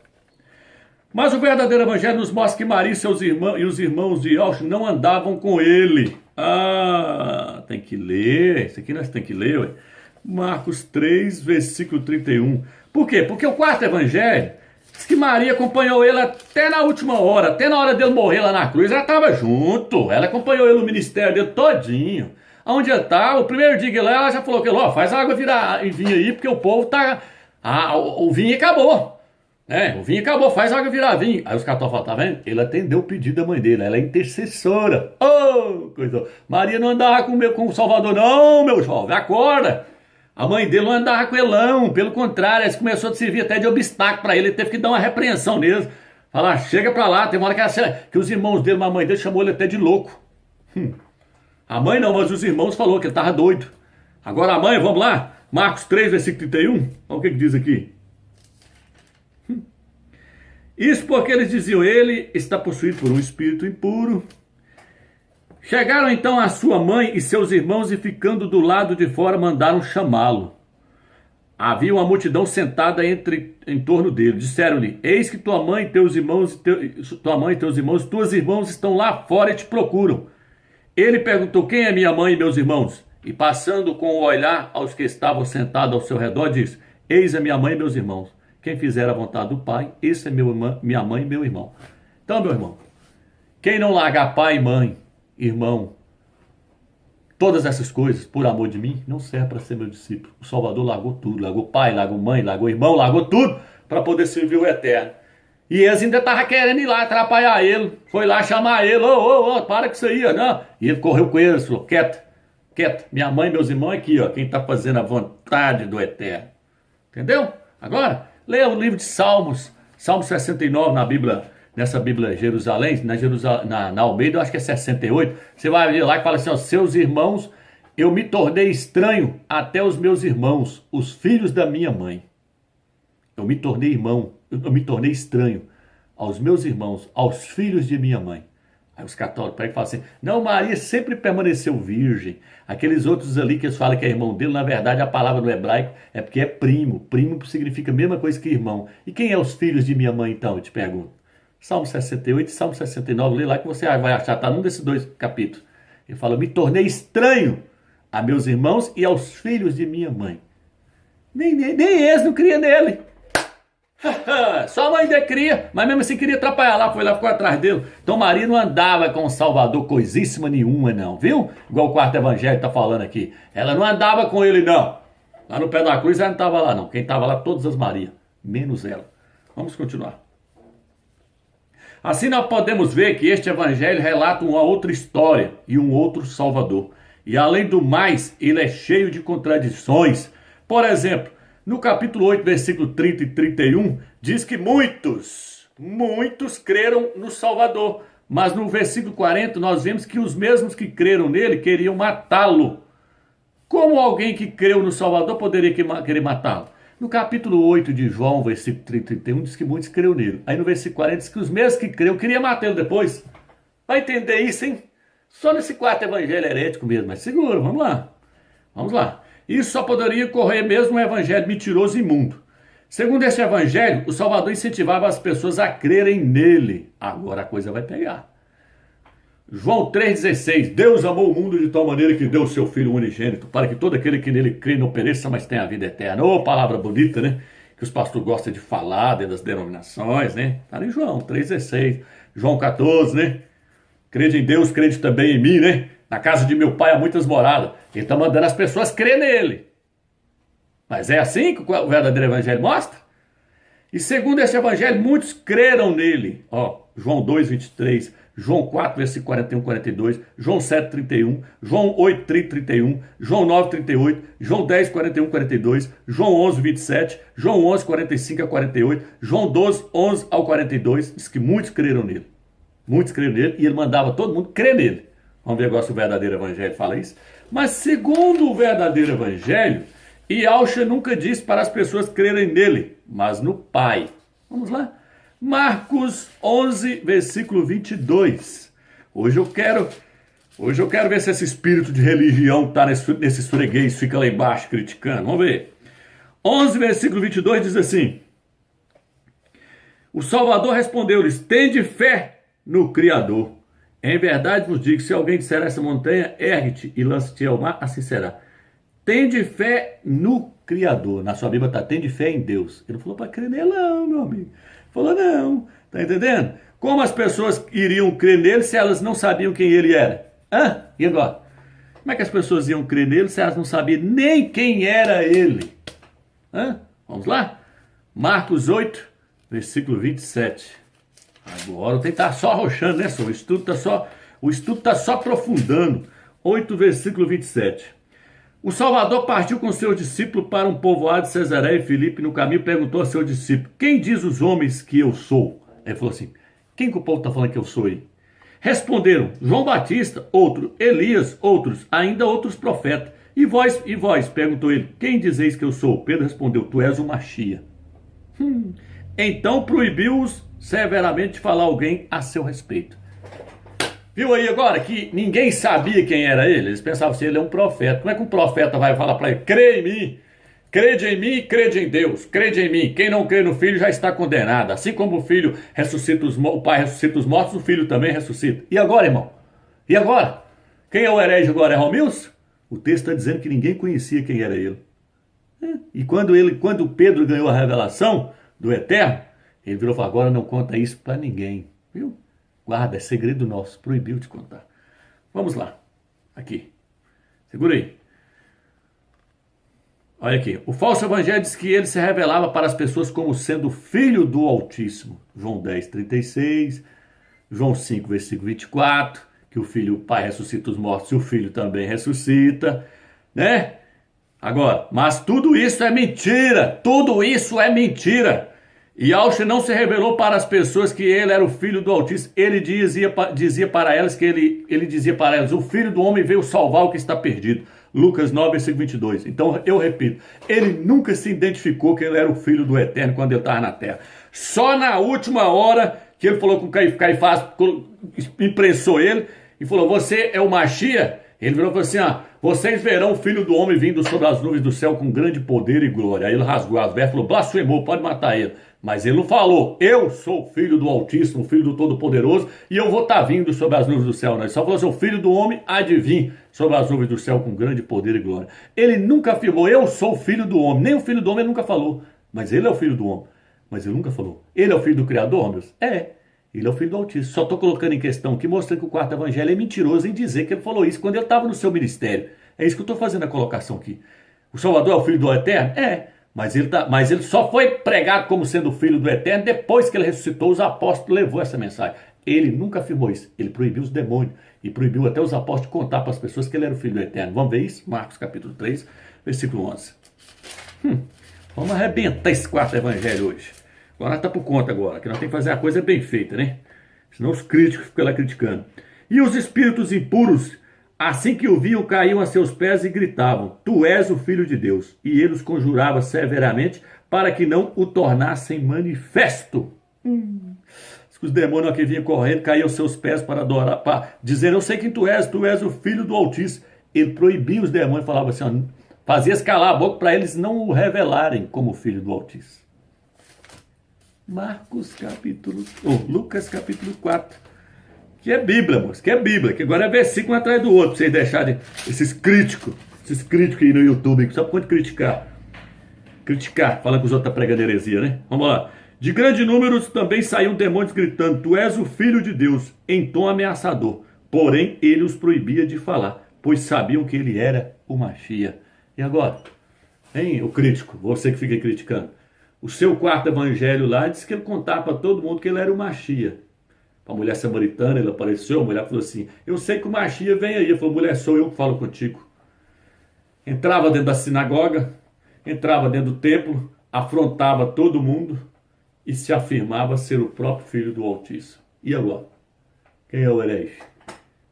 Speaker 1: Mas o verdadeiro evangelho nos mostra que Maria e seus irmãos e os irmãos de Yahshua não andavam com ele. Ah, tem que ler. Isso aqui nós temos que ler, ué. Marcos 3, versículo 31. Por quê? Porque o quarto evangelho diz que Maria acompanhou ele até na última hora, até na hora dele morrer lá na cruz, ela estava junto. Ela acompanhou ele no ministério dele todinho. Onde ele está, o primeiro dia que ela já falou que faz a água virar em vinho aí, porque o povo tá... o vinho acabou. O vinho acabou, faz água virar vinho. Aí os católicos falam, tá vendo? Ele atendeu o pedido da mãe dele, ela é intercessora. Oh, coisa. Maria não andava com o Salvador, não, meu jovem, acorda. A mãe dele não andava com ele, não. Pelo contrário, ela começou a servir até de obstáculo para ele. Ele teve que dar uma repreensão neles. Falar, chega pra lá. Tem uma hora que os irmãos dele, a mãe dele, chamou ele até de louco. A mãe não, mas os irmãos falou que ele tava doido. Agora a mãe, vamos lá. Marcos 3, versículo 31. Olha o que diz aqui. Isso porque eles diziam, ele está possuído por um espírito impuro. Chegaram então a sua mãe e seus irmãos e ficando do lado de fora mandaram chamá-lo. Havia uma multidão sentada em torno dele. Disseram-lhe, eis que tua mãe, teus irmãos, tuas irmãs estão lá fora e te procuram. Ele perguntou, quem é minha mãe e meus irmãos? E passando com o olhar aos que estavam sentados ao seu redor, disse, eis a minha mãe e meus irmãos. Quem fizer a vontade do Pai, esse é minha mãe e meu irmão. Então, meu irmão, quem não largar pai, mãe, irmão, todas essas coisas, por amor de mim, não serve para ser meu discípulo. O Salvador largou tudo, largou pai, largou mãe, largou irmão, largou tudo para poder servir o Eterno. E eles ainda estavam querendo ir lá atrapalhar ele, foi lá chamar ele, para com isso aí, não. E ele correu com eles, falou, quieto, minha mãe e meus irmãos aqui, quem está fazendo a vontade do Eterno. Entendeu? Agora, leia o livro de Salmos, Salmo 69 na Bíblia, nessa Bíblia Jerusalém, na Almeida, eu acho que é 68. Você vai ver lá que fala assim, seus irmãos eu me tornei estranho até os meus irmãos, os filhos da minha mãe. Eu me tornei estranho aos meus irmãos, aos filhos de minha mãe. Aí os católicos pegam e falam assim, não, Maria sempre permaneceu virgem. Aqueles outros ali que eles falam que é irmão dele, na verdade a palavra no hebraico é porque é primo. Primo significa a mesma coisa que irmão. E quem é os filhos de minha mãe então, eu te pergunto? Salmo 68 e Salmo 69, lê lá que você vai achar, está num desses dois capítulos. Ele fala, me tornei estranho a meus irmãos e aos filhos de minha mãe. Nem eles não cria nele. Só a mãe dele cria, mas mesmo assim queria atrapalhar lá, foi lá, ficou atrás dele. Então Maria não andava com o Salvador coisíssima nenhuma não, viu? Igual o quarto evangelho está falando aqui. Ela não andava com ele não. Lá no pé da cruz ela não estava lá não. Quem estava lá, todas as Marias, menos ela. Vamos continuar. Assim nós podemos ver que este evangelho relata uma outra história e um outro Salvador. E além do mais, ele é cheio de contradições. Por exemplo, no capítulo 8, versículo 30 e 31, diz que muitos creram no Salvador. Mas no versículo 40 nós vemos que os mesmos que creram nele queriam matá-lo. Como alguém que creu no Salvador poderia querer matá-lo? No capítulo 8 de João, versículo 30 e 31, diz que muitos creram nele. Aí no versículo 40 diz que os mesmos que creram queriam matá-lo depois. Vai entender isso, hein? Só nesse quarto evangelho herético mesmo. Mas segura, vamos lá. Vamos lá. Isso só poderia ocorrer mesmo um evangelho mentiroso e imundo. Segundo este evangelho, o Salvador incentivava as pessoas a crerem nele. Agora a coisa vai pegar. João 3,16, Deus amou o mundo de tal maneira que deu o seu Filho unigênito, para que todo aquele que nele crê não pereça, mas tenha a vida eterna. Ô, palavra bonita, né? Que os pastores gostam de falar dentro das denominações, né? Está em João 3,16, João 14, né? Crede em Deus, crede também em mim, né? Na casa de meu pai há muitas moradas. Ele está mandando as pessoas crer nele. Mas é assim que o verdadeiro evangelho mostra? E segundo este evangelho, muitos creram nele. Ó, João 2,23, João 4, versículo 41, 42, João 7, 31, João 8, 30, 31, João 9, 38, João 10, 41, 42, João 11, 27, João 11, 45 a 48, João 12, 11 ao 42, diz que muitos creram nele. Muitos creram nele e ele mandava todo mundo crer nele. Vamos ver agora se o verdadeiro evangelho fala isso. Mas segundo o verdadeiro evangelho, Yahshua nunca disse para as pessoas crerem nele, mas no Pai. Vamos lá? Marcos 11, versículo 22. Hoje eu quero ver se esse espírito de religião está nesse freguês, fica lá embaixo criticando. Vamos ver. 11, versículo 22 diz assim: o Salvador respondeu-lhes, tende fé no Criador. Em verdade vos digo, se alguém disser a essa montanha, ergue-te e lance-te ao mar, assim será. Tende fé no Criador. Na sua Bíblia está, tende fé em Deus. Ele não falou para crer nele não, meu amigo. Falou não, tá entendendo? Como as pessoas iriam crer nele se elas não sabiam quem ele era? Hã? E agora? Como é que as pessoas iam crer nele se elas não sabiam nem quem era ele? Hã? Vamos lá? Marcos 8, versículo 27. Agora tem que estar só arrochando, né, senhor? O estudo está só aprofundando. 8, versículo 27. O Salvador partiu com seus discípulos para um povoado de Cesareia e Filipe. No caminho perguntou a seu discípulo, quem diz os homens que eu sou? Ele falou assim, quem que o povo está falando que eu sou aí? Responderam, João Batista, outro, Elias, outros, ainda outros profetas. E vós, perguntou ele, quem dizeis que eu sou? Pedro respondeu, tu és o Machia. Então proibiu-os severamente de falar alguém a seu respeito. Viu aí agora que ninguém sabia quem era ele? Eles pensavam assim, ele é um profeta. Como é que um profeta vai falar para ele, crê em mim, crede em Deus, crede em mim. Quem não crê no Filho já está condenado. Assim como o Filho ressuscita o Pai ressuscita os mortos, o Filho também ressuscita. E agora, irmão? E agora? Quem é o herege agora? É Romilson? O texto está dizendo que ninguém conhecia quem era ele. E quando Pedro ganhou a revelação do Eterno, ele virou e falou, agora não conta isso para ninguém. Viu? Guarda, é segredo nosso, proibiu de contar. Vamos lá, aqui, segura aí. Olha aqui, o falso evangelho diz que ele se revelava para as pessoas como sendo filho do Altíssimo. João 10, 36, João 5, versículo 24, que o Pai ressuscita os mortos e o Filho também ressuscita, né? Agora, mas tudo isso é mentira, E Yahshua não se revelou para as pessoas que ele era o Filho do Altíssimo. Ele dizia para elas o Filho do Homem veio salvar o que está perdido. Lucas 9, versículo 22. Então, eu repito, ele nunca se identificou que ele era o filho do Eterno quando ele estava na terra. Só na última hora que ele falou com Caifás, imprensou ele e falou, você é o Machia? Ele virou e falou assim, vocês verão o Filho do Homem vindo sobre as nuvens do céu com grande poder e glória. Aí ele rasgou as vestes e falou, blasfemou, pode matar ele. Mas ele não falou, eu sou o Filho do Altíssimo, Filho do Todo-Poderoso, e eu vou estar vindo sobre as nuvens do céu. Não. Ele só falou assim, o Filho do Homem há de vir sobre as nuvens do céu com grande poder e glória. Ele nunca afirmou, eu sou o Filho do Homem. Nem o Filho do Homem ele nunca falou. Mas ele é o Filho do Homem. Mas ele nunca falou. Ele é o Filho do Criador, meus? Ele é o Filho do Altíssimo. Só estou colocando em questão aqui, mostrando que o quarto evangelho é mentiroso em dizer que ele falou isso quando ele estava no seu ministério. É isso que eu estou fazendo a colocação aqui. O Salvador é o Filho do Eterno? Mas ele só foi pregado como sendo o Filho do Eterno depois que ele ressuscitou, os apóstolos levou essa mensagem. Ele nunca afirmou isso. Ele proibiu os demônios e proibiu até os apóstolos de contar para as pessoas que ele era o Filho do Eterno. Vamos ver isso? Marcos capítulo 3, versículo 11. Vamos arrebentar esse quarto evangelho hoje. Agora nós estamos por conta agora, que nós temos que fazer a coisa bem feita, né? Senão os críticos ficam lá criticando. E os espíritos impuros, assim que o viam, caíam a seus pés e gritavam, tu és o Filho de Deus. E ele os conjurava severamente para que não o tornassem manifesto. Os demônios que vinham correndo, caíam aos seus pés para adorar, para dizer, eu sei quem tu és o Filho do Altíssimo. Ele proibia os demônios, falava assim, fazia calar a boca para eles não o revelarem como Filho do Altíssimo. Lucas capítulo 4, que é Bíblia, moço, que agora é versículo atrás do outro, pra vocês deixarem esses críticos aí no YouTube, só por conta de criticar, falando que os outros estão pregando heresia, né? Vamos lá. De grande número também saíam demônios gritando, tu és o Filho de Deus, em tom ameaçador. Porém, ele os proibia de falar, pois sabiam que ele era o Machia. E agora? Hein, o crítico, você que fica aí criticando. O seu quarto evangelho lá diz que ele contava para todo mundo que ele era o Machia. Para a mulher samaritana, ele apareceu, a mulher falou assim, eu sei que o Machia vem aí. Ele falou, mulher, sou eu que falo contigo. Entrava dentro da sinagoga, entrava dentro do templo, afrontava todo mundo e se afirmava ser o próprio Filho do Altíssimo. E agora? Quem é o herege?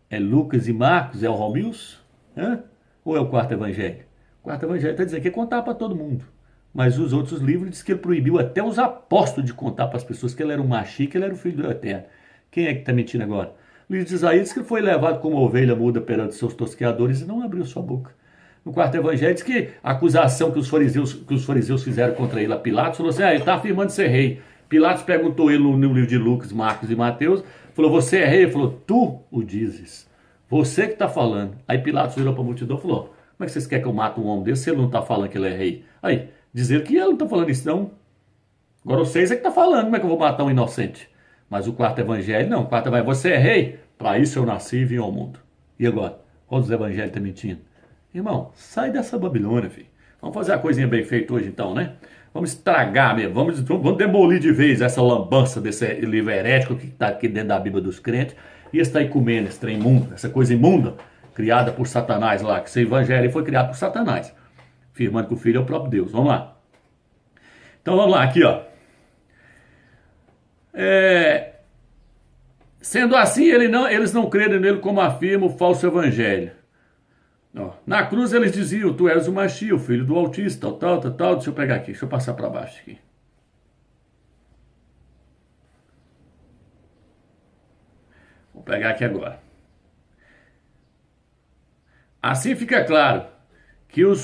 Speaker 1: É Lucas e Marcos? É o Romilson? Ou é o quarto evangelho? O quarto evangelho está dizendo que ele contava para todo mundo. Mas os outros livros diz que ele proibiu até os apóstolos de contar para as pessoas que ele era o Machia, que ele era o Filho do Eterno. Quem é que está mentindo agora? O livro de Isaías diz que ele foi levado como ovelha muda perante seus tosqueadores e não abriu sua boca. No quarto evangelho diz que a acusação que os fariseus fizeram contra ele a Pilatos, falou assim, ele está afirmando ser rei. Pilatos perguntou ele no livro de Lucas, Marcos e Mateus, falou, você é rei? Ele falou, tu o dizes. Você que está falando. Aí Pilatos virou para a multidão e falou, como é que vocês querem que eu mate um homem desse se ele não está falando que ele é rei? Aí, dizer que ele não está falando isso não. Agora vocês é que está falando, como é que eu vou matar um inocente? Mas o quarto evangelho, não, o quarto evangelho, você é rei? Para isso eu nasci e vim ao mundo. E agora? Qual dos evangelhos está mentindo? Irmão, sai dessa Babilônia, filho. Vamos fazer a coisinha bem feita hoje então, né? Vamos estragar mesmo, vamos demolir de vez essa lambança desse livro herético que está aqui dentro da Bíblia dos crentes. E esse ecumênio, esse trem imundo, essa coisa imunda, criada por Satanás lá, que esse evangelho foi criado por Satanás, afirmando que o Filho é o próprio Deus. Vamos lá. Então vamos lá, aqui ó. Sendo assim, eles não creram nele como afirma o falso evangelho. Na cruz eles diziam, tu és o Machia, o Filho do Altíssimo, tal. Deixa eu pegar aqui, deixa eu passar para baixo aqui. Vou pegar aqui agora. Assim fica claro que o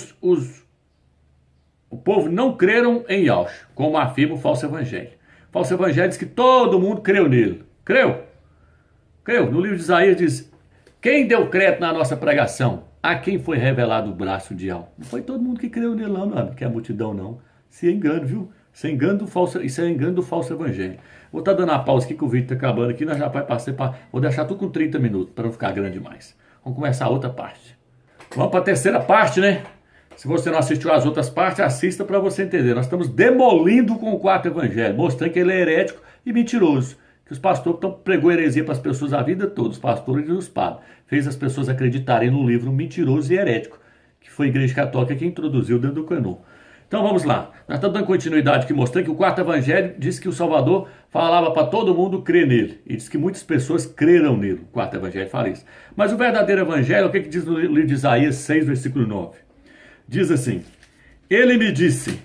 Speaker 1: povo não creram em Yahshua, como afirma o falso evangelho. O falso evangelho diz que todo mundo creu nele. Creu? No livro de Isaías diz, quem deu crédito na nossa pregação? A quem foi revelado o braço de Yahweh? Não foi todo mundo que creu nele não, que é a multidão não. Se engano, viu? Isso é engano do falso evangelho. Vou estar dando a pausa aqui que o vídeo está acabando aqui, nós já vai passar vou deixar tudo com 30 minutos, para não ficar grande demais. Vamos começar a outra parte. Vamos para a terceira parte, né? Se você não assistiu às outras partes, assista para você entender. Nós estamos demolindo com o quarto evangelho, mostrando que ele é herético e mentiroso. Que os pastores pregou heresia para as pessoas a vida toda, os pastores e os padres. Fez as pessoas acreditarem no livro mentiroso e herético, que foi a Igreja Católica que introduziu dentro do cânon. Então vamos lá. Nós estamos dando continuidade aqui, mostrando que o quarto evangelho diz que o Salvador falava para todo mundo crer nele. E diz que muitas pessoas creram nele. O quarto evangelho fala isso. Mas o verdadeiro evangelho, o que diz no livro de Isaías 6, versículo 9? Diz assim: ele me disse,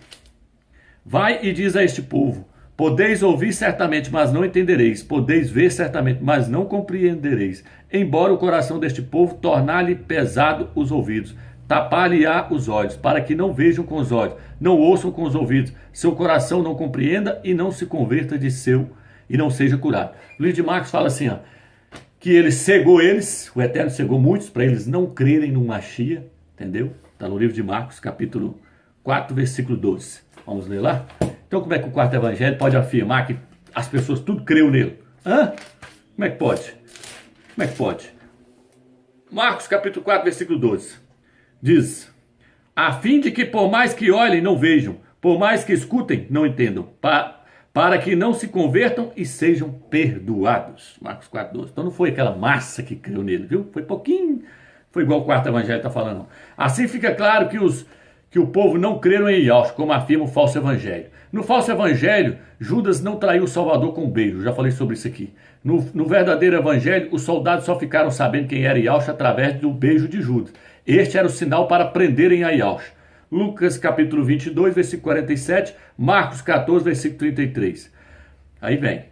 Speaker 1: vai e diz a este povo, podeis ouvir certamente, mas não entendereis. Podeis ver certamente, mas não compreendereis. Embora o coração deste povo tornar-lhe pesado os ouvidos, tapar-lhe-á os olhos, para que não vejam com os olhos, não ouçam com os ouvidos, seu coração não compreenda e não se converta de seu e não seja curado. O livro de Marcos fala assim, ó, que ele cegou eles, o Eterno cegou muitos, para eles não crerem no Machia, entendeu? Está no livro de Marcos, capítulo 4, versículo 12. Vamos ler lá? Então como é que o quarto evangelho pode afirmar que as pessoas tudo creu nele? Hã? Como é que pode? Como é que pode? Marcos capítulo 4, versículo 12. Diz, a fim de que por mais que olhem, não vejam, por mais que escutem, não entendam, para que não se convertam e sejam perdoados. Marcos 4, 12. Então não foi aquela massa que creu nele, viu? Foi pouquinho, foi igual o quarto evangelho está falando. Não. Assim fica claro que o povo não creram em Yahshua, como afirma o falso evangelho. No falso evangelho, Judas não traiu o Salvador com um beijo, já falei sobre isso aqui. No verdadeiro evangelho, os soldados só ficaram sabendo quem era Yahshua através do beijo de Judas. Este era o sinal para prenderem a Yahshua. Lucas capítulo 22, versículo 47, Marcos 14, versículo 33. Aí vem.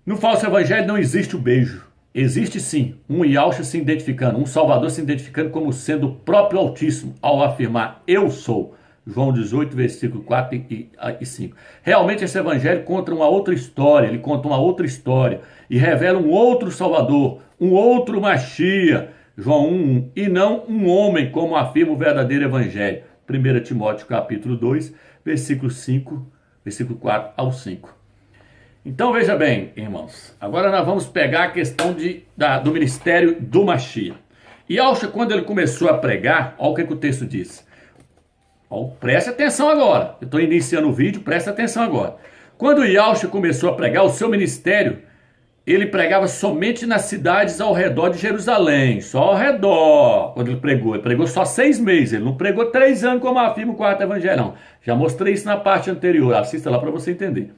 Speaker 1: No falso evangelho não existe o beijo. Existe sim um Yahshua se identificando, um Salvador se identificando como sendo o próprio Altíssimo, ao afirmar, eu sou. João 18, versículo 4 e 5. Realmente esse evangelho conta uma outra história, ele conta uma outra história e revela um outro Salvador, um outro Machia, João 1, e não um homem, como afirma o verdadeiro evangelho. 1 Timóteo capítulo 2, versículo 5, versículo 4 ao 5. Então veja bem, irmãos, agora nós vamos pegar a questão do ministério do Machia. E Yahshua, quando ele começou a pregar, olha o que o texto diz. Preste atenção agora, eu estou iniciando o vídeo, preste atenção agora. Quando Yahshua começou a pregar, o seu ministério, ele pregava somente nas cidades ao redor de Jerusalém, só ao redor. Quando ele pregou só 6 meses, ele não pregou 3 anos como afirma o quarto evangelho, não. Já mostrei isso na parte anterior, assista lá para você entender.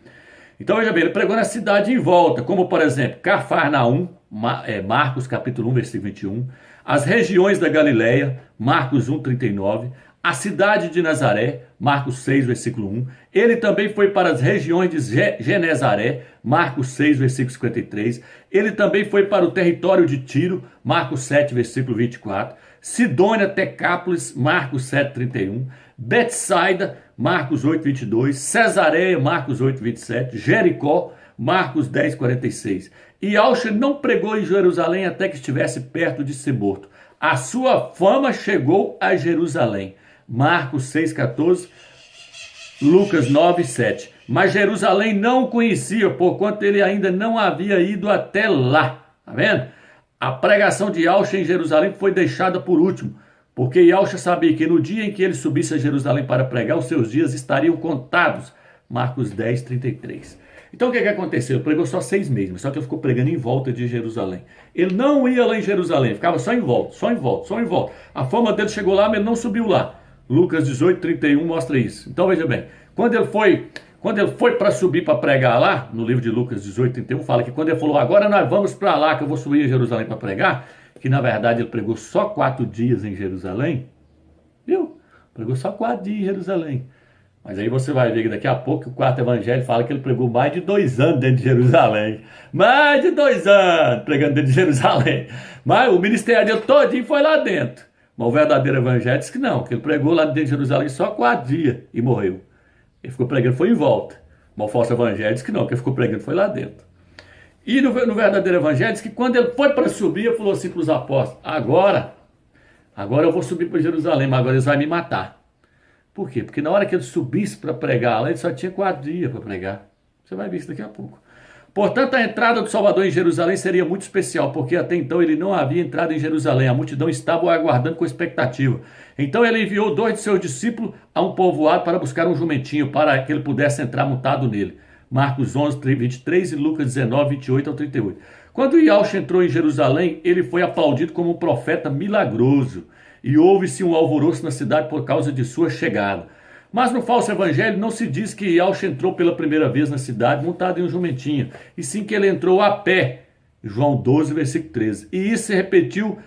Speaker 1: Então veja bem, ele pregou na cidade em volta, como por exemplo, Cafarnaum, Marcos capítulo 1, versículo 21, as regiões da Galileia, Marcos 1, 39, a cidade de Nazaré, Marcos 6, versículo 1. Ele também foi para as regiões de Genezaré, Marcos 6, versículo 53. Ele também foi para o território de Tiro, Marcos 7, versículo 24. Sidônia, Tecápolis, Marcos 7, 31. Betsaida, Marcos 8, 22. Cesareia, Marcos 8, 27. Jericó, Marcos 10, 46. E Yahshua não pregou em Jerusalém até que estivesse perto de ser morto. A sua fama chegou a Jerusalém. Marcos 6, 14, Lucas 9, 7. Mas Jerusalém não o conhecia, porquanto ele ainda não havia ido até lá. Tá vendo? A pregação de Yahshua em Jerusalém foi deixada por último, porque Yahshua sabia que no dia em que ele subisse a Jerusalém para pregar, os seus dias estariam contados. Marcos 10, 33. Então o que aconteceu? Ele pregou só 6 meses, só que ele ficou pregando em volta de Jerusalém. Ele não ia lá em Jerusalém, ficava só em volta, só em volta, só em volta. A fama dele chegou lá, mas ele não subiu lá. Lucas 18, 31 mostra isso. Então veja bem, quando ele foi para subir para pregar lá, no livro de Lucas 18, 31, fala que quando ele falou, agora nós vamos para lá, que eu vou subir a Jerusalém para pregar, que na verdade ele pregou só 4 dias em Jerusalém, viu? Pregou só 4 dias em Jerusalém. Mas aí você vai ver que daqui a pouco o quarto evangelho fala que ele pregou mais de 2 anos dentro de Jerusalém. Mais de 2 anos pregando dentro de Jerusalém. Mas o ministério dele todinho foi lá dentro. Mas o verdadeiro evangelho diz que não, que ele pregou lá dentro de Jerusalém só 4 dias e morreu. Ele ficou pregando, foi em volta. Mas o falso evangelho diz que não, que ele ficou pregando foi lá dentro. E no verdadeiro evangelho diz que quando ele foi para subir, ele falou assim para os apóstolos, agora eu vou subir para Jerusalém, mas agora eles vão me matar. Por quê? Porque na hora que ele subisse para pregar lá, ele só tinha 4 dias para pregar. Você vai ver isso daqui a pouco. Portanto, a entrada do Salvador em Jerusalém seria muito especial, porque até então ele não havia entrado em Jerusalém. A multidão estava o aguardando com expectativa. Então ele enviou 2 de seus discípulos a um povoado para buscar um jumentinho, para que ele pudesse entrar montado nele. Marcos 11, 23 e Lucas 19, 28 ao 38. Quando Yahshua entrou em Jerusalém, ele foi aplaudido como um profeta milagroso. E houve-se um alvoroço na cidade por causa de sua chegada. Mas no falso evangelho não se diz que Yaush entrou pela primeira vez na cidade montado em um jumentinho, e sim que ele entrou a pé, João 12, versículo 13. E isso se repetiu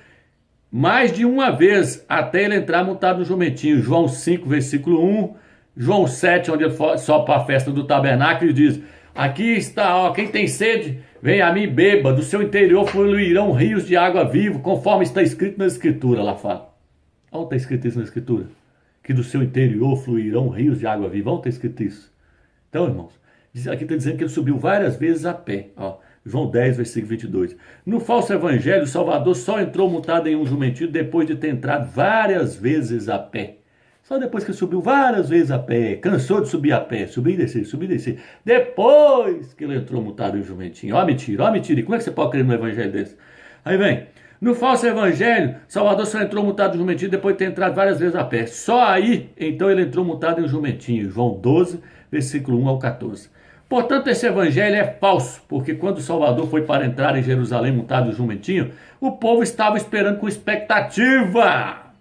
Speaker 1: mais de uma vez até ele entrar montado no jumentinho, João 5, versículo 1, João 7, onde ele sobe para a festa do tabernáculo e diz: aqui está, ó, quem tem sede, vem a mim e beba, do seu interior fluirão rios de água viva, conforme está escrito na Escritura. Lá fala. Onde está escrito isso na Escritura? Que do seu interior fluirão rios de água viva. Onde está escrito isso? Então, irmãos, aqui está dizendo que ele subiu várias vezes a pé. Ó, João 10, versículo 22. No falso evangelho, o Salvador só entrou montado em um jumentinho depois de ter entrado várias vezes a pé. Só depois que subiu várias vezes a pé, cansou de subir a pé, subir e descer, subir e descer. Depois que ele entrou montado em um jumentinho. Ó mentira, ó mentira. E como é que você pode crer num evangelho desse? Aí vem, no falso evangelho, Salvador só entrou montado em um jumentinho depois de ter entrado várias vezes a pé. Só aí, então ele entrou montado em um jumentinho. João 12, versículo 1 ao 14. Portanto, esse evangelho é falso, porque quando Salvador foi para entrar em Jerusalém montado em um jumentinho, o povo estava esperando com expectativa,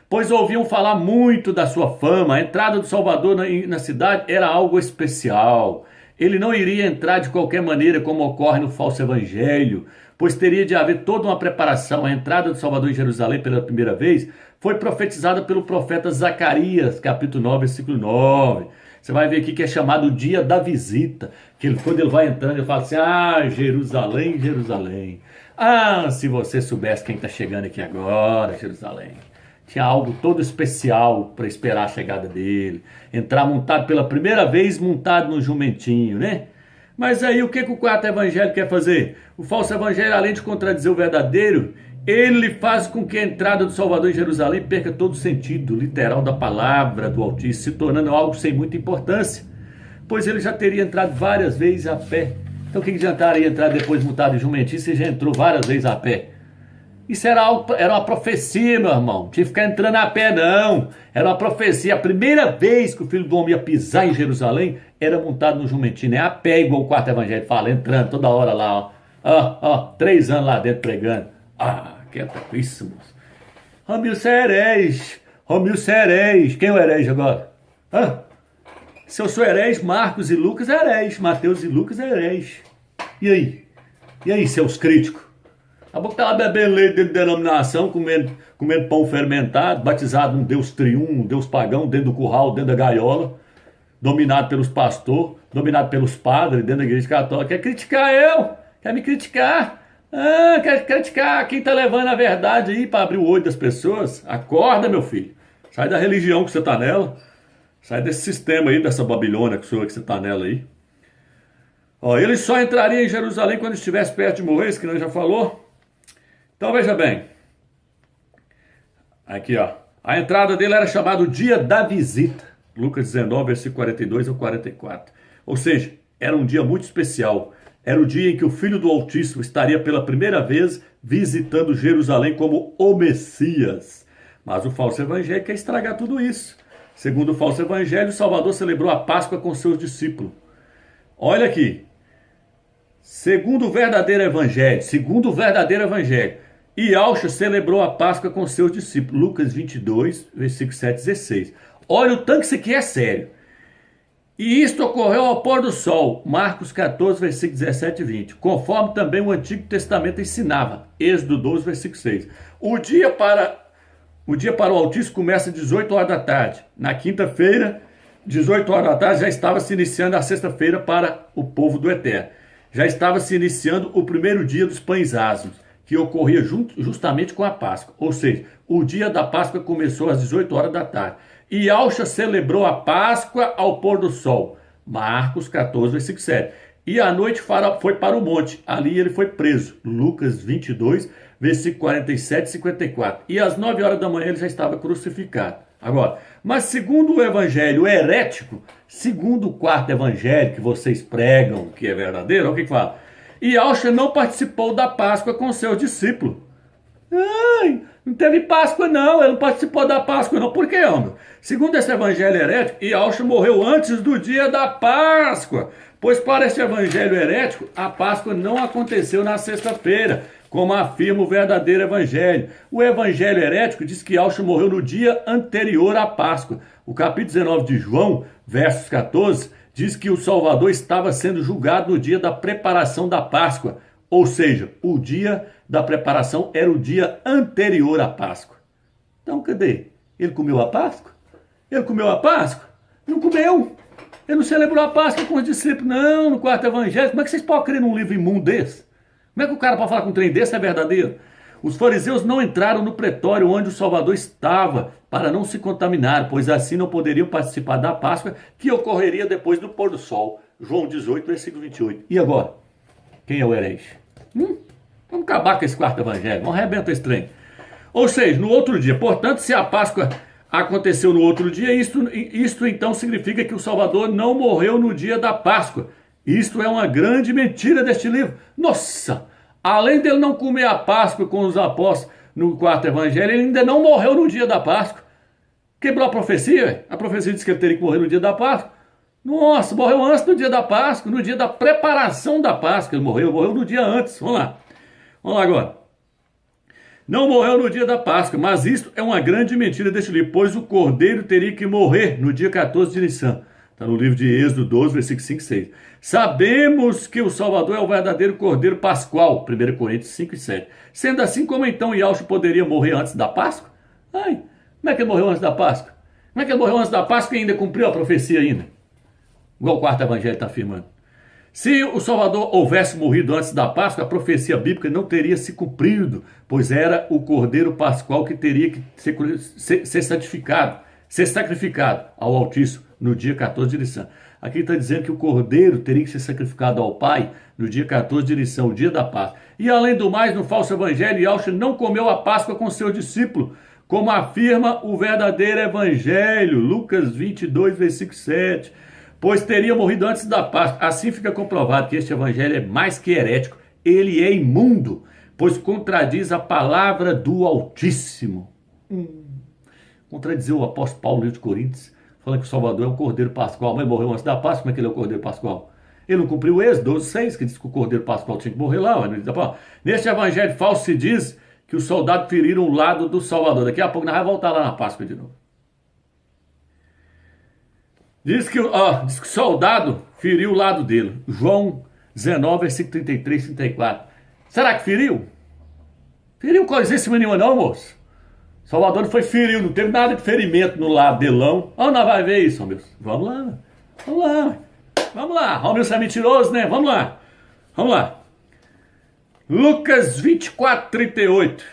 Speaker 1: pois ouviam falar muito da sua fama. A entrada do Salvador na cidade era algo especial. Ele não iria entrar de qualquer maneira, como ocorre no falso evangelho, pois teria de haver toda uma preparação. A entrada do Salvador em Jerusalém pela primeira vez foi profetizada pelo profeta Zacarias, capítulo 9, versículo 9. Você vai ver aqui que é chamado o dia da visita, que quando ele vai entrando, ele fala assim: ah, Jerusalém, Jerusalém. Ah, se você soubesse quem está chegando aqui agora, Jerusalém. Tinha algo todo especial para esperar a chegada dele. Entrar montado pela primeira vez, montado no jumentinho, né? Mas aí o que o quarto evangelho quer fazer? O falso evangelho, além de contradizer o verdadeiro, ele faz com que a entrada do Salvador em Jerusalém perca todo o sentido literal da palavra do Altíssimo, se tornando algo sem muita importância, pois ele já teria entrado várias vezes a pé. Então o que adiantaria entrar depois montado em jumentinho se já entrou várias vezes a pé? Isso era uma profecia, meu irmão. Não tinha que ficar entrando a pé, não. Era uma profecia. A primeira vez que o Filho do Homem ia pisar em Jerusalém era montado no jumentinho, né? A pé, igual o quarto evangelho fala, entrando toda hora lá, ó. 3 anos lá dentro pregando. Ah, que é isso, moço. Romilson é herege. Romilson é herege. Quem é o herege agora? Se eu sou herege, Marcos e Lucas é herege. Mateus e Lucas é herege. E aí? E aí, seus críticos? A boca tá lá bebendo leite dentro da denominação, comendo pão fermentado, batizado num Deus triunfo, um Deus pagão, dentro do curral, dentro da gaiola, dominado pelos pastores, dominado pelos padres, dentro da igreja católica. Quer criticar eu? Quer me criticar? Quer criticar quem tá levando a verdade aí para abrir o olho das pessoas? Acorda, meu filho. Sai da religião que você tá nela. Sai desse sistema aí, dessa Babilônia que você tá nela aí. Ó, ele só entraria em Jerusalém quando estivesse perto de morrer, isso que nós já falou. Então veja bem, aqui ó, a entrada dele era chamada o dia da visita, Lucas 19, versículo 42 ao 44, ou seja, era um dia muito especial, era o dia em que o Filho do Altíssimo estaria pela primeira vez visitando Jerusalém como o Messias, mas o falso evangelho quer estragar tudo isso. Segundo o falso evangelho, o Salvador celebrou a Páscoa com seus discípulos. Olha aqui, segundo o verdadeiro evangelho, Yaush celebrou a Páscoa com seus discípulos. Lucas 22, versículo 7 e 16. Olha o tanto que isso aqui é sério. E isto ocorreu ao pôr do sol. Marcos 14, versículo 17 e 20. Conforme também o Antigo Testamento ensinava. Êxodo 12, versículo 6. O dia para o Altíssimo começa às 18 horas da tarde. Na quinta-feira, 18 horas da tarde, já estava se iniciando a sexta-feira para o povo do Eterno. Já estava se iniciando o primeiro dia dos pães asmos, que ocorria justamente com a Páscoa. Ou seja, o dia da Páscoa começou às 18 horas da tarde. E Yaush celebrou a Páscoa ao pôr do sol. Marcos 14, versículo 7. E à noite foi para o monte. Ali ele foi preso. Lucas 22, versículo 47 e 54. E às 9 horas da manhã ele já estava crucificado. Agora, mas segundo o evangelho herético, segundo o quarto evangelho que vocês pregam que é verdadeiro, olha o que fala. E Yaush não participou da Páscoa com seus discípulos. Ai, não teve Páscoa não, ele não participou da Páscoa não. Por quê, homem? Segundo esse evangelho herético, Yaush morreu antes do dia da Páscoa. Pois para esse evangelho herético, a Páscoa não aconteceu na sexta-feira, como afirma o verdadeiro evangelho. O evangelho herético diz que Yaush morreu no dia anterior à Páscoa. O capítulo 19 de João, versos 14, diz que o Salvador estava sendo julgado no dia da preparação da Páscoa. Ou seja, o dia da preparação era o dia anterior à Páscoa. Então, cadê? Ele comeu a Páscoa? Ele comeu a Páscoa? Não comeu. Ele não celebrou a Páscoa com os discípulos, não, no quarto evangelho. Como é que vocês podem crer num livro imundo desse? Como é que o cara pode falar que um trem desse é verdadeiro? Os fariseus não entraram no pretório onde o Salvador estava para não se contaminar, pois assim não poderiam participar da Páscoa que ocorreria depois do pôr do sol. João 18, versículo 28. E agora? Quem é o herege? Vamos acabar com esse quarto evangelho, vamos arrebentar esse trem. Ou seja, no outro dia. Portanto, se a Páscoa aconteceu no outro dia, isto então significa que o Salvador não morreu no dia da Páscoa. Isto é uma grande mentira deste livro. Nossa! Além dele não comer a Páscoa com os apóstolos no quarto evangelho, ele ainda não morreu no dia da Páscoa. Quebrou a profecia? A profecia disse que ele teria que morrer no dia da Páscoa. Nossa, morreu antes do dia da Páscoa, no dia da preparação da Páscoa. Ele morreu no dia antes. Vamos lá agora. Não morreu no dia da Páscoa, mas isto é uma grande mentira deste livro, pois o cordeiro teria que morrer no dia 14 de Nissan. Está no livro de Êxodo 12, versículo 5 e 6. Sabemos que o Salvador é o verdadeiro cordeiro pascual, 1 Coríntios 5 e 7. Sendo assim, como então Yahshua poderia morrer antes da Páscoa? Como é que ele morreu antes da Páscoa? Como é que ele morreu antes da Páscoa e ainda cumpriu a profecia ainda? Igual o quarto evangelho está afirmando. Se o Salvador houvesse morrido antes da Páscoa, a profecia bíblica não teria se cumprido, pois era o cordeiro pascual que teria que ser sacrificado ao Altíssimo no dia 14 de Nissan. Aqui está dizendo que o cordeiro teria que ser sacrificado ao Pai no dia 14 de Nissan, o dia da Páscoa. E além do mais, no falso evangelho, Yahshua não comeu a Páscoa com seus discípulos, como afirma o verdadeiro evangelho, Lucas 22, versículo 7. Pois teria morrido antes da Páscoa. Assim fica comprovado que este evangelho é mais que herético, ele é imundo, pois contradiz a palavra do Altíssimo. Contradizer o apóstolo Paulo no livro de Coríntios, falando que o Salvador é o cordeiro pascual, mas morreu antes da Páscoa. Como é que ele é o cordeiro pascual? Ele não cumpriu o Êxodo 12, 6, que diz que o cordeiro pascual tinha que morrer lá. Neste evangelho falso se diz que os soldados feriram o lado do Salvador. Daqui a pouco nós vamos voltar lá na Páscoa de novo. Diz que o soldado feriu o lado dele. João 19, versículo 33 e 34. Será que feriu? Feriu coisíssima nenhuma não, moço. Salvador não foi ferido, não teve nada de ferimento no lado dele, não. Nós vai ver isso, Romilson. Vamos lá. Romilson é mentiroso, né? Vamos lá. Lucas 24, 38.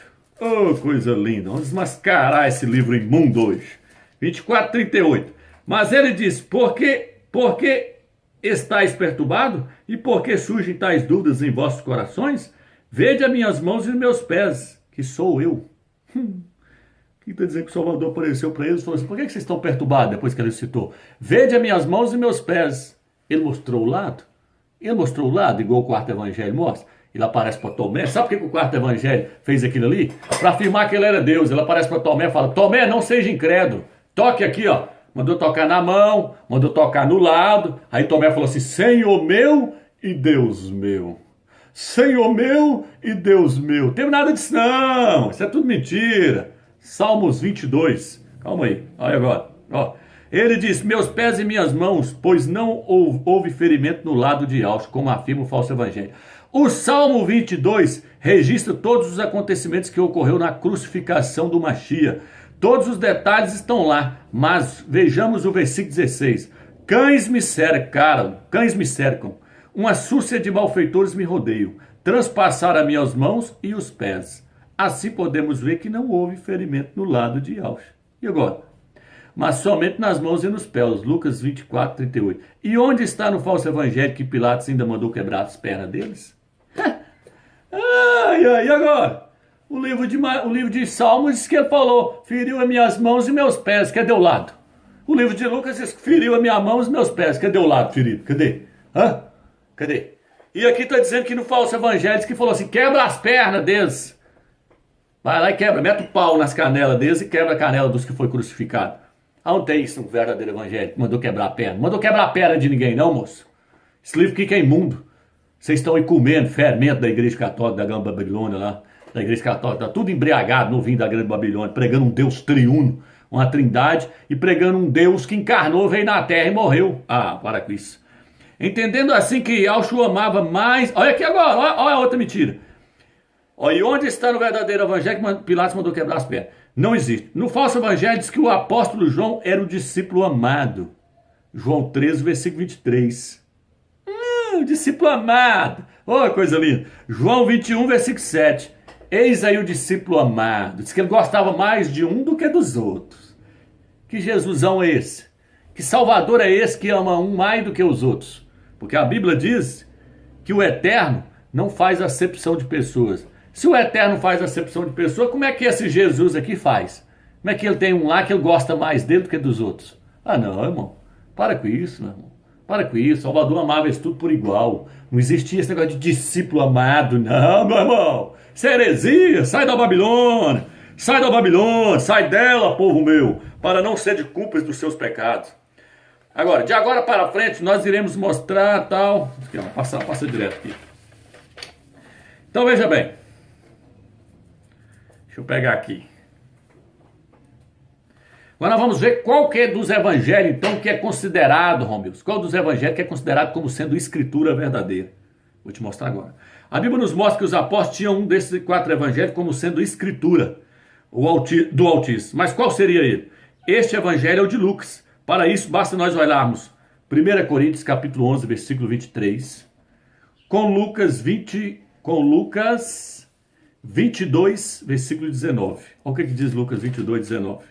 Speaker 1: Oh, coisa linda. Vamos desmascarar esse livro imundo hoje. 24, 38. Mas ele diz, por que estáis perturbados? E por que surgem tais dúvidas em vossos corações? Vede as minhas mãos e os meus pés, que sou eu. Que está dizendo que o Salvador apareceu para eles e falou assim, por que vocês estão perturbados depois que ele citou? Vede as minhas mãos e meus pés. Ele mostrou o lado? Igual o quarto evangelho mostra. Ele aparece para Tomé. Sabe por que o quarto evangelho fez aquilo ali? Para afirmar que ele era Deus. Ele aparece para Tomé e fala, Tomé, não seja incrédulo. Toque aqui, ó. Mandou tocar na mão, mandou tocar no lado. Aí Tomé falou assim, Senhor meu e Deus meu. Senhor meu e Deus meu. Não tem nada disso não. Isso é tudo mentira. Salmos 22. Calma aí. Olha agora. Ele diz, meus pés e minhas mãos, pois não houve ferimento no lado de Yahshua, como afirma o falso evangelho. O Salmo 22 registra todos os acontecimentos que ocorreu na crucificação do Mashiach. Todos os detalhes estão lá, mas vejamos o versículo 16. Cães me cercaram, uma súcia de malfeitores me rodeiam, transpassaram as minhas mãos e os pés. Assim podemos ver que não houve ferimento no lado de Yahshua. E agora? Mas somente nas mãos e nos pés, Lucas 24, 38. E onde está no falso evangelho que Pilatos ainda mandou quebrar as pernas deles? E agora? O livro de Salmos diz que ele falou, feriu as minhas mãos e meus pés, cadê o lado? O livro de Lucas diz que feriu as minhas mãos e meus pés, cadê o lado ferido? Cadê? Cadê? E aqui está dizendo que no falso evangelho diz que falou assim, quebra as pernas deles. Vai lá e quebra, mete o pau nas canelas deles e quebra a canela dos que foi crucificado. Não tem isso no verdadeiro evangelho, mandou quebrar a perna. Não mandou quebrar a perna de ninguém não, moço. Esse livro aqui que é imundo. Vocês estão aí comendo fermento da igreja católica da Grande Babilônia lá. Da igreja católica, está tudo embriagado no vinho da Grande Babilônia, pregando um Deus triuno, uma trindade e pregando um Deus que encarnou, veio na terra e morreu. Ah, para com isso. Entendendo assim que Yahshua amava mais... Olha aqui agora, olha a outra mentira. Olha, e onde está no verdadeiro evangelho que Pilatos mandou quebrar as pernas? Não existe. No falso evangelho diz que o apóstolo João era o discípulo amado. João 13, versículo 23. Discípulo amado. Oh, coisa linda. João 21, versículo 7. Eis aí o discípulo amado. Diz que ele gostava mais de um do que dos outros. Que Jesusão é esse? Que Salvador é esse que ama um mais do que os outros? Porque a Bíblia diz que o Eterno não faz acepção de pessoas. Se o Eterno faz acepção de pessoas, como é que esse Jesus aqui faz? Como é que ele tem um lá que ele gosta mais dele do que dos outros? Ah, não, irmão. Para com isso, meu irmão. Para com isso. Salvador amava isso tudo por igual. Não existia esse negócio de discípulo amado, não, meu irmão. Isso é heresia. Sai da Babilônia. Sai da Babilônia. Sai dela, povo meu, para não ser de cúmplice dos seus pecados. Agora, de agora para frente, nós iremos mostrar tal... Aqui, ó, passa direto aqui. Então, veja bem. Deixa eu pegar aqui. Agora nós vamos ver qual que é dos evangelhos, então, que é considerado, Romeus. Qual dos evangelhos que é considerado como sendo escritura verdadeira? Vou te mostrar agora. A Bíblia nos mostra que os apóstolos tinham um desses 4 evangelhos como sendo escritura do Altíssimo. Mas qual seria ele? Este evangelho é o de Lucas. Para isso, basta nós olharmos 1 Coríntios capítulo 11, versículo 23, com Lucas 22, versículo 19. Olha o que diz Lucas 22, 19.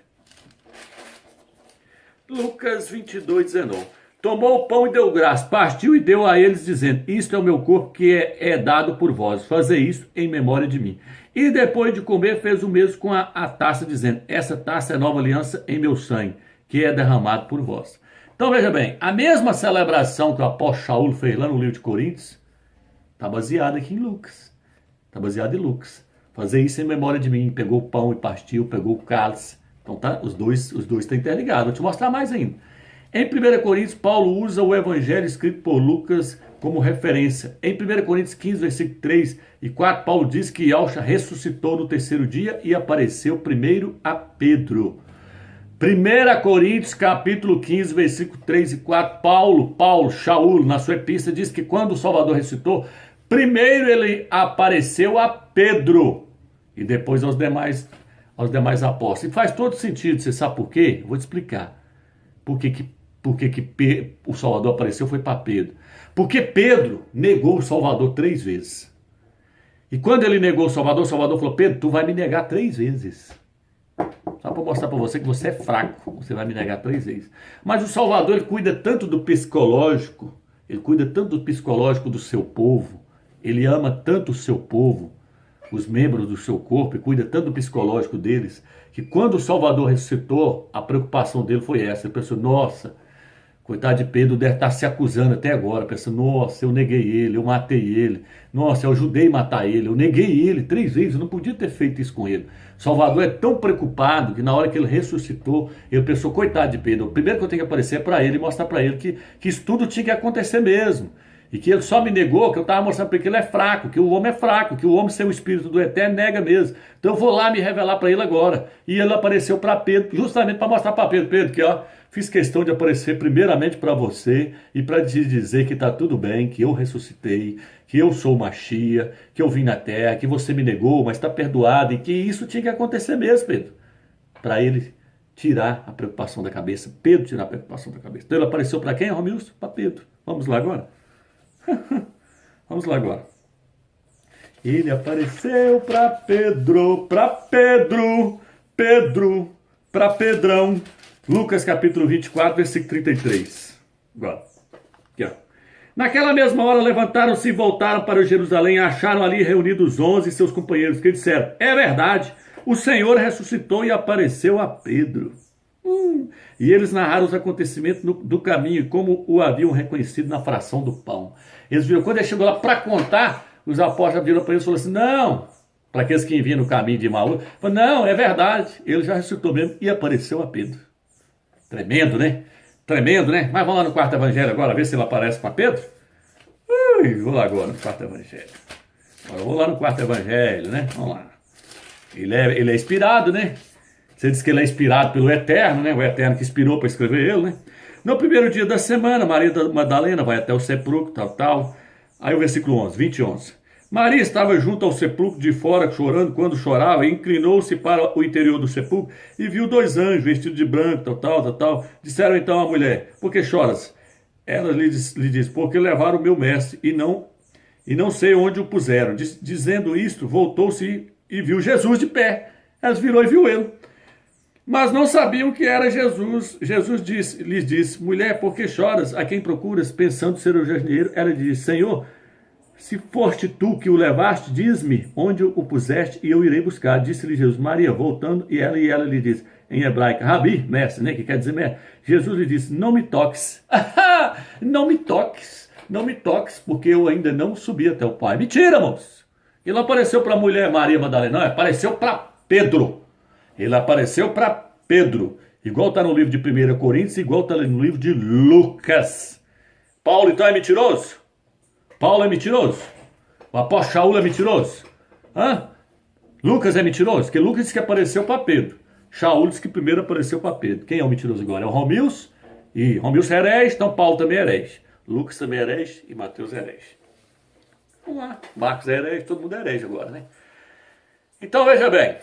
Speaker 1: Lucas 22, 19. Tomou o pão e deu graça, partiu e deu a eles, dizendo: isto é o meu corpo que é dado por vós, fazei isso em memória de mim. E depois de comer, fez o mesmo com a taça, dizendo: essa taça é nova aliança em meu sangue, que é derramado por vós. Então veja bem, a mesma celebração que o apóstolo Shaul fez lá no livro de Coríntios, está baseada aqui em Lucas. Está baseada em Lucas. Fazer isso em memória de mim. Pegou o pão e partiu, pegou o cálice. Então tá, os dois estão interligados. Vou te mostrar mais ainda. Em 1 Coríntios, Paulo usa o evangelho escrito por Lucas como referência. Em 1 Coríntios 15, versículo 3 e 4, Paulo diz que Yahshua ressuscitou no terceiro dia e apareceu primeiro a Pedro. 1 Coríntios, capítulo 15, versículo 3 e 4, Shaul, na sua epístola, diz que quando o Salvador ressuscitou, primeiro ele apareceu a Pedro e depois aos demais apóstolos. E faz todo sentido, você sabe por quê? Eu vou te explicar. Por que o Salvador apareceu foi para Pedro. Porque Pedro negou o Salvador 3 vezes. E quando ele negou o Salvador falou: Pedro, tu vai me negar 3 vezes. Só para mostrar para você que você é fraco. Você vai me negar 3 vezes. Mas o Salvador, ele cuida tanto do psicológico. Ele cuida tanto do psicológico do seu povo. Ele ama tanto o seu povo, os membros do seu corpo, e cuida tanto do psicológico deles, que quando o Salvador ressuscitou, a preocupação dele foi essa. Ele pensou: nossa, coitado de Pedro, deve estar se acusando até agora. Pensando: nossa, eu neguei ele, eu matei ele. Nossa, eu ajudei a matar ele, eu neguei ele 3 vezes, eu não podia ter feito isso com ele. O Salvador é tão preocupado que na hora que ele ressuscitou, ele pensou: coitado de Pedro, o primeiro que eu tenho que aparecer é para ele e mostrar para ele que isso tudo tinha que acontecer mesmo. E que ele só me negou, que eu estava mostrando para ele que ele é fraco, que o homem é fraco, que o homem sem o Espírito do Eterno nega mesmo. Então eu vou lá me revelar para ele agora. E ele apareceu para Pedro, justamente para mostrar para Pedro, que ó, fiz questão de aparecer primeiramente para você e para te dizer que está tudo bem, que eu ressuscitei, que eu sou o Machia, que eu vim na terra, que você me negou, mas está perdoado, e que isso tinha que acontecer mesmo, Pedro. Para ele tirar a preocupação da cabeça, Pedro tirar a preocupação da cabeça. Então ele apareceu para quem, Romilson? Para Pedro. Vamos lá agora? Vamos lá agora. Ele apareceu para Pedro, para Pedrão. Lucas capítulo 24, versículo 33. Agora, aqui ó. Naquela mesma hora levantaram-se e voltaram para Jerusalém, acharam ali reunidos 11 seus companheiros, que disseram: é verdade, o Senhor ressuscitou e apareceu a Pedro. E eles narraram os acontecimentos do caminho, como o haviam reconhecido na fração do pão. Eles viram, quando ele chegou lá para contar, os apóstolos viram para eles e falaram assim: não, para aqueles que vinham no caminho de Emaús, não, é verdade, ele já ressuscitou mesmo e apareceu a Pedro. Tremendo, né? Tremendo, né? Mas vamos lá no quarto evangelho agora, ver se ele aparece para Pedro. Vou lá agora no quarto evangelho. Agora, vou lá no quarto evangelho, né? Vamos lá. Ele é inspirado, né? Você diz que ele é inspirado pelo Eterno, né? O Eterno que inspirou para escrever ele, né? No primeiro dia da semana, Maria Madalena vai até o sepulcro, tal. Aí o versículo 11, 20 e 11. Maria estava junto ao sepulcro de fora, chorando. Quando chorava, inclinou-se para o interior do sepulcro e viu 2 anjos vestidos de branco, tal. Disseram então à mulher: por que choras? Ela lhe disse: porque levaram o meu mestre e não sei onde o puseram. Dizendo isto, voltou-se e viu Jesus de pé. Ela virou e viu ele. Mas não sabiam que era Jesus. Jesus lhes disse: mulher, por que choras? A quem procuras? Pensando ser o jardineiro. Ela disse: Senhor, se foste tu que o levaste, diz-me onde o puseste e eu irei buscar. Disse-lhe Jesus: Maria, voltando, e ela lhe disse, em hebraico, Rabi, mestre, né, que quer dizer mestre. Jesus lhe disse: não me toques. Não me toques, porque eu ainda não subi até o Pai. Mentira, moço. Ele não apareceu para a mulher Maria Madalena, não, apareceu para Pedro. Ele apareceu para Pedro, igual está no livro de 1 Coríntios, igual está no livro de Lucas. Paulo então é mentiroso? Paulo é mentiroso? O apóstolo Shaul é mentiroso? Lucas é mentiroso? Porque Lucas disse que apareceu para Pedro. Shaul disse que primeiro apareceu para Pedro. Quem é o mentiroso agora? É o Romilson. E Romilson é herege, então Paulo também é herege. Lucas também é herege e Mateus é herege. Vamos lá. Marcos é herege, todo mundo é herege agora, né? Então veja bem.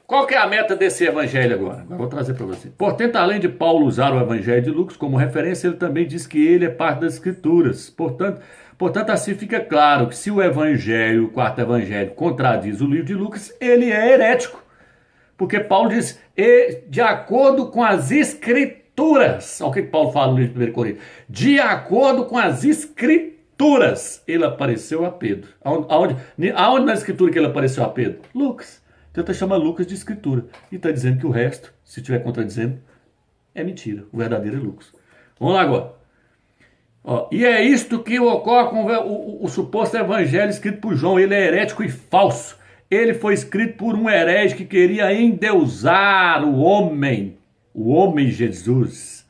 Speaker 1: Qual que é a meta desse evangelho agora? Eu vou trazer para você. Portanto, além de Paulo usar o evangelho de Lucas como referência, ele também diz que ele é parte das escrituras. Portanto, assim fica claro que se o evangelho, o quarto evangelho, contradiz o livro de Lucas, ele é herético. Porque Paulo diz, de acordo com as escrituras, olha o que Paulo fala no livro de 1 Coríntios, de acordo com as escrituras, ele apareceu a Pedro. Aonde na escritura que ele apareceu a Pedro? Lucas. Tenta chamar Lucas de escritura. E está dizendo que o resto, se estiver contradizendo, é mentira. O verdadeiro é Lucas. Vamos lá agora. E é isto que ocorre com o suposto evangelho escrito por João. Ele é herético e falso. Ele foi escrito por um herege que queria endeusar o homem Jesus.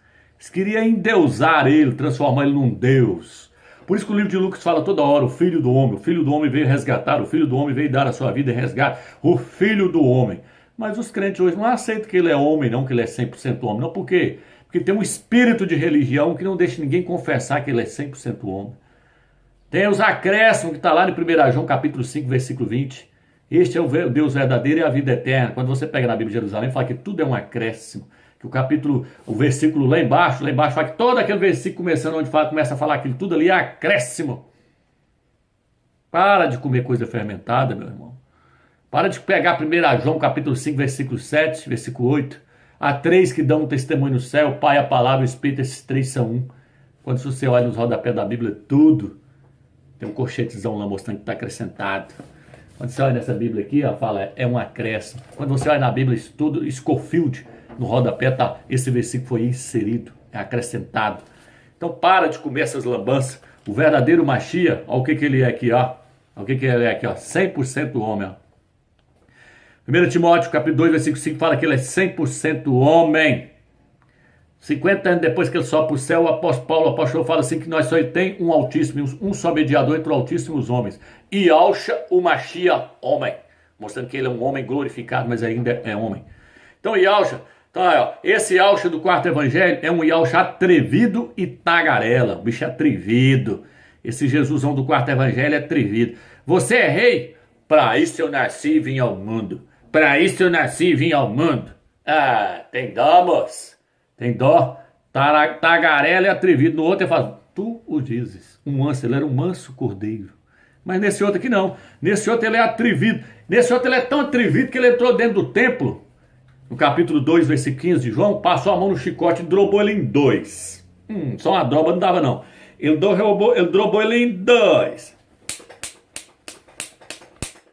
Speaker 1: Queria endeusar ele, transformar ele num Deus. Por isso que o livro de Lucas fala toda hora, o filho do homem veio resgatar, o filho do homem veio dar a sua vida em resgate, o filho do homem. Mas os crentes hoje não aceitam que ele é homem, não, que ele é 100% homem. Não, por quê? Porque tem um espírito de religião que não deixa ninguém confessar que ele é 100% homem. Tem os acréscimos que está lá em 1 João capítulo 5, versículo 20. Este é o Deus verdadeiro e a vida eterna. Quando você pega na Bíblia de Jerusalém, fala que tudo é um acréscimo. Que o versículo lá embaixo fala que todo aquele versículo começando onde começa a falar aquilo tudo ali é acréscimo. Para de comer coisa fermentada, meu irmão. Para de pegar 1 João capítulo 5, versículo 7, versículo 8. Há 3 que dão um testemunho no céu, o Pai, a Palavra e o Espírito, esses 3 são um. Quando você olha nos rodapés da Bíblia, tudo tem um colchetezão lá mostrando que está acrescentado. Quando você olha nessa Bíblia aqui, fala, é um acréscimo. Quando você olha na Bíblia, estudo Scofield, no rodapé, esse versículo foi inserido, é acrescentado. Então para de comer essas lambanças. O verdadeiro Machia, olha o que ele é aqui, ó. Olha o que ele é aqui, ó. 100% homem, ó. 1 Timóteo, capítulo 2, versículo 5, fala que ele é 100% homem. 50 anos depois que ele sobe para o céu, o apóstolo Paulo, o apóstolo fala assim, que nós só tem um Altíssimo, um só mediador entre o Altíssimo e os homens. Yahshua, o Machia, homem. Mostrando que ele é um homem glorificado, mas ainda é homem. Então, Yahshua, esse Yahshua do quarto evangelho é um Yahshua atrevido e tagarela. O bicho é atrevido. Esse Jesusão do quarto evangelho é atrevido. Você é rei? Para isso eu nasci e vim ao mundo. Para isso eu nasci e vim ao mundo. Tem dó, moço. Tem dó. Tagarela é atrevido. No outro ele fala, tu o dizes. Ele era um manso cordeiro. Mas nesse outro aqui não. Nesse outro ele é atrevido. Nesse outro ele é tão atrevido que ele entrou dentro do templo. No capítulo 2, versículo 15 de João, passou a mão no chicote e drobou ele em 2. Só uma droba não dava não. Ele drobou ele em 2.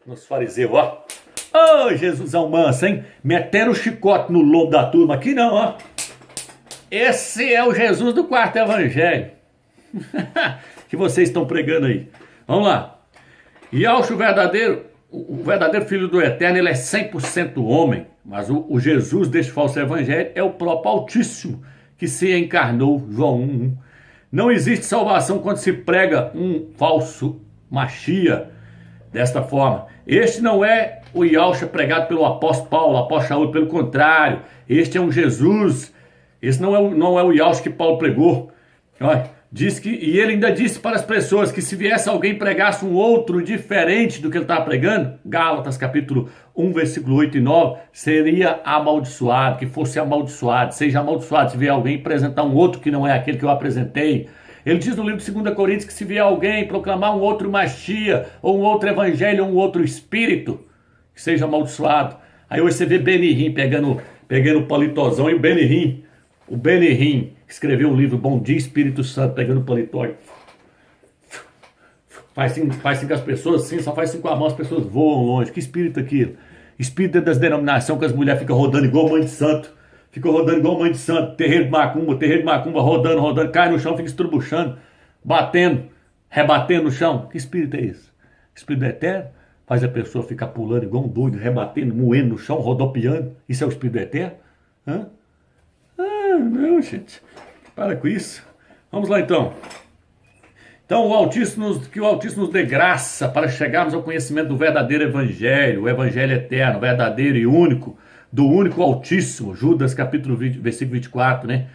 Speaker 1: Nos fariseus, ó. Jesusão manso, hein? Meteram o chicote no lombo da turma. Aqui não, ó. Esse é o Jesus do quarto evangelho. Que vocês estão pregando aí. Vamos lá. Yahshua o verdadeiro filho do Eterno, ele é 100% homem. Mas o Jesus deste falso evangelho é o próprio Altíssimo, que se encarnou, João 1:1. Não existe salvação quando se prega um falso Machia desta forma. Este não é o Yahshua pregado pelo apóstolo Paulo, apóstolo Shaul, pelo contrário, este é um Jesus, esse não é o Yahshua que Paulo pregou. Olha, e ele ainda disse para as pessoas que se viesse alguém e pregasse um outro diferente do que ele estava pregando, Gálatas capítulo 1, versículo 8 e 9, seria amaldiçoado, que fosse amaldiçoado, seja amaldiçoado se vier alguém apresentar um outro que não é aquele que eu apresentei. Ele diz no livro de 2 Coríntios que se vier alguém proclamar um outro Machia, ou um outro evangelho, ou um outro espírito, que seja amaldiçoado. Aí hoje você vê Benihim pegando o palitozão, e o Benihim escreveu um livro, Bom Dia Espírito Santo, pegando o paletó. Faz assim com as pessoas, assim, só faz assim com a mão, as pessoas voam longe. Que espírito aquilo? Espírito das denominações que as mulheres ficam rodando igual mãe de santo. Ficam rodando igual mãe de santo. Terreiro de macumba, rodando, cai no chão, fica estrubuchando, batendo, rebatendo no chão. Que espírito é esse? Espírito eterno? Faz a pessoa ficar pulando igual um doido, rebatendo, moendo no chão, rodopiando. Isso é o espírito eterno? Hã? Ah, não, gente. Para com isso. Vamos lá então. Então, que o Altíssimo nos dê graça para chegarmos ao conhecimento do verdadeiro Evangelho, o Evangelho eterno, verdadeiro e único, do único Altíssimo, Judas capítulo 20, versículo 24, né?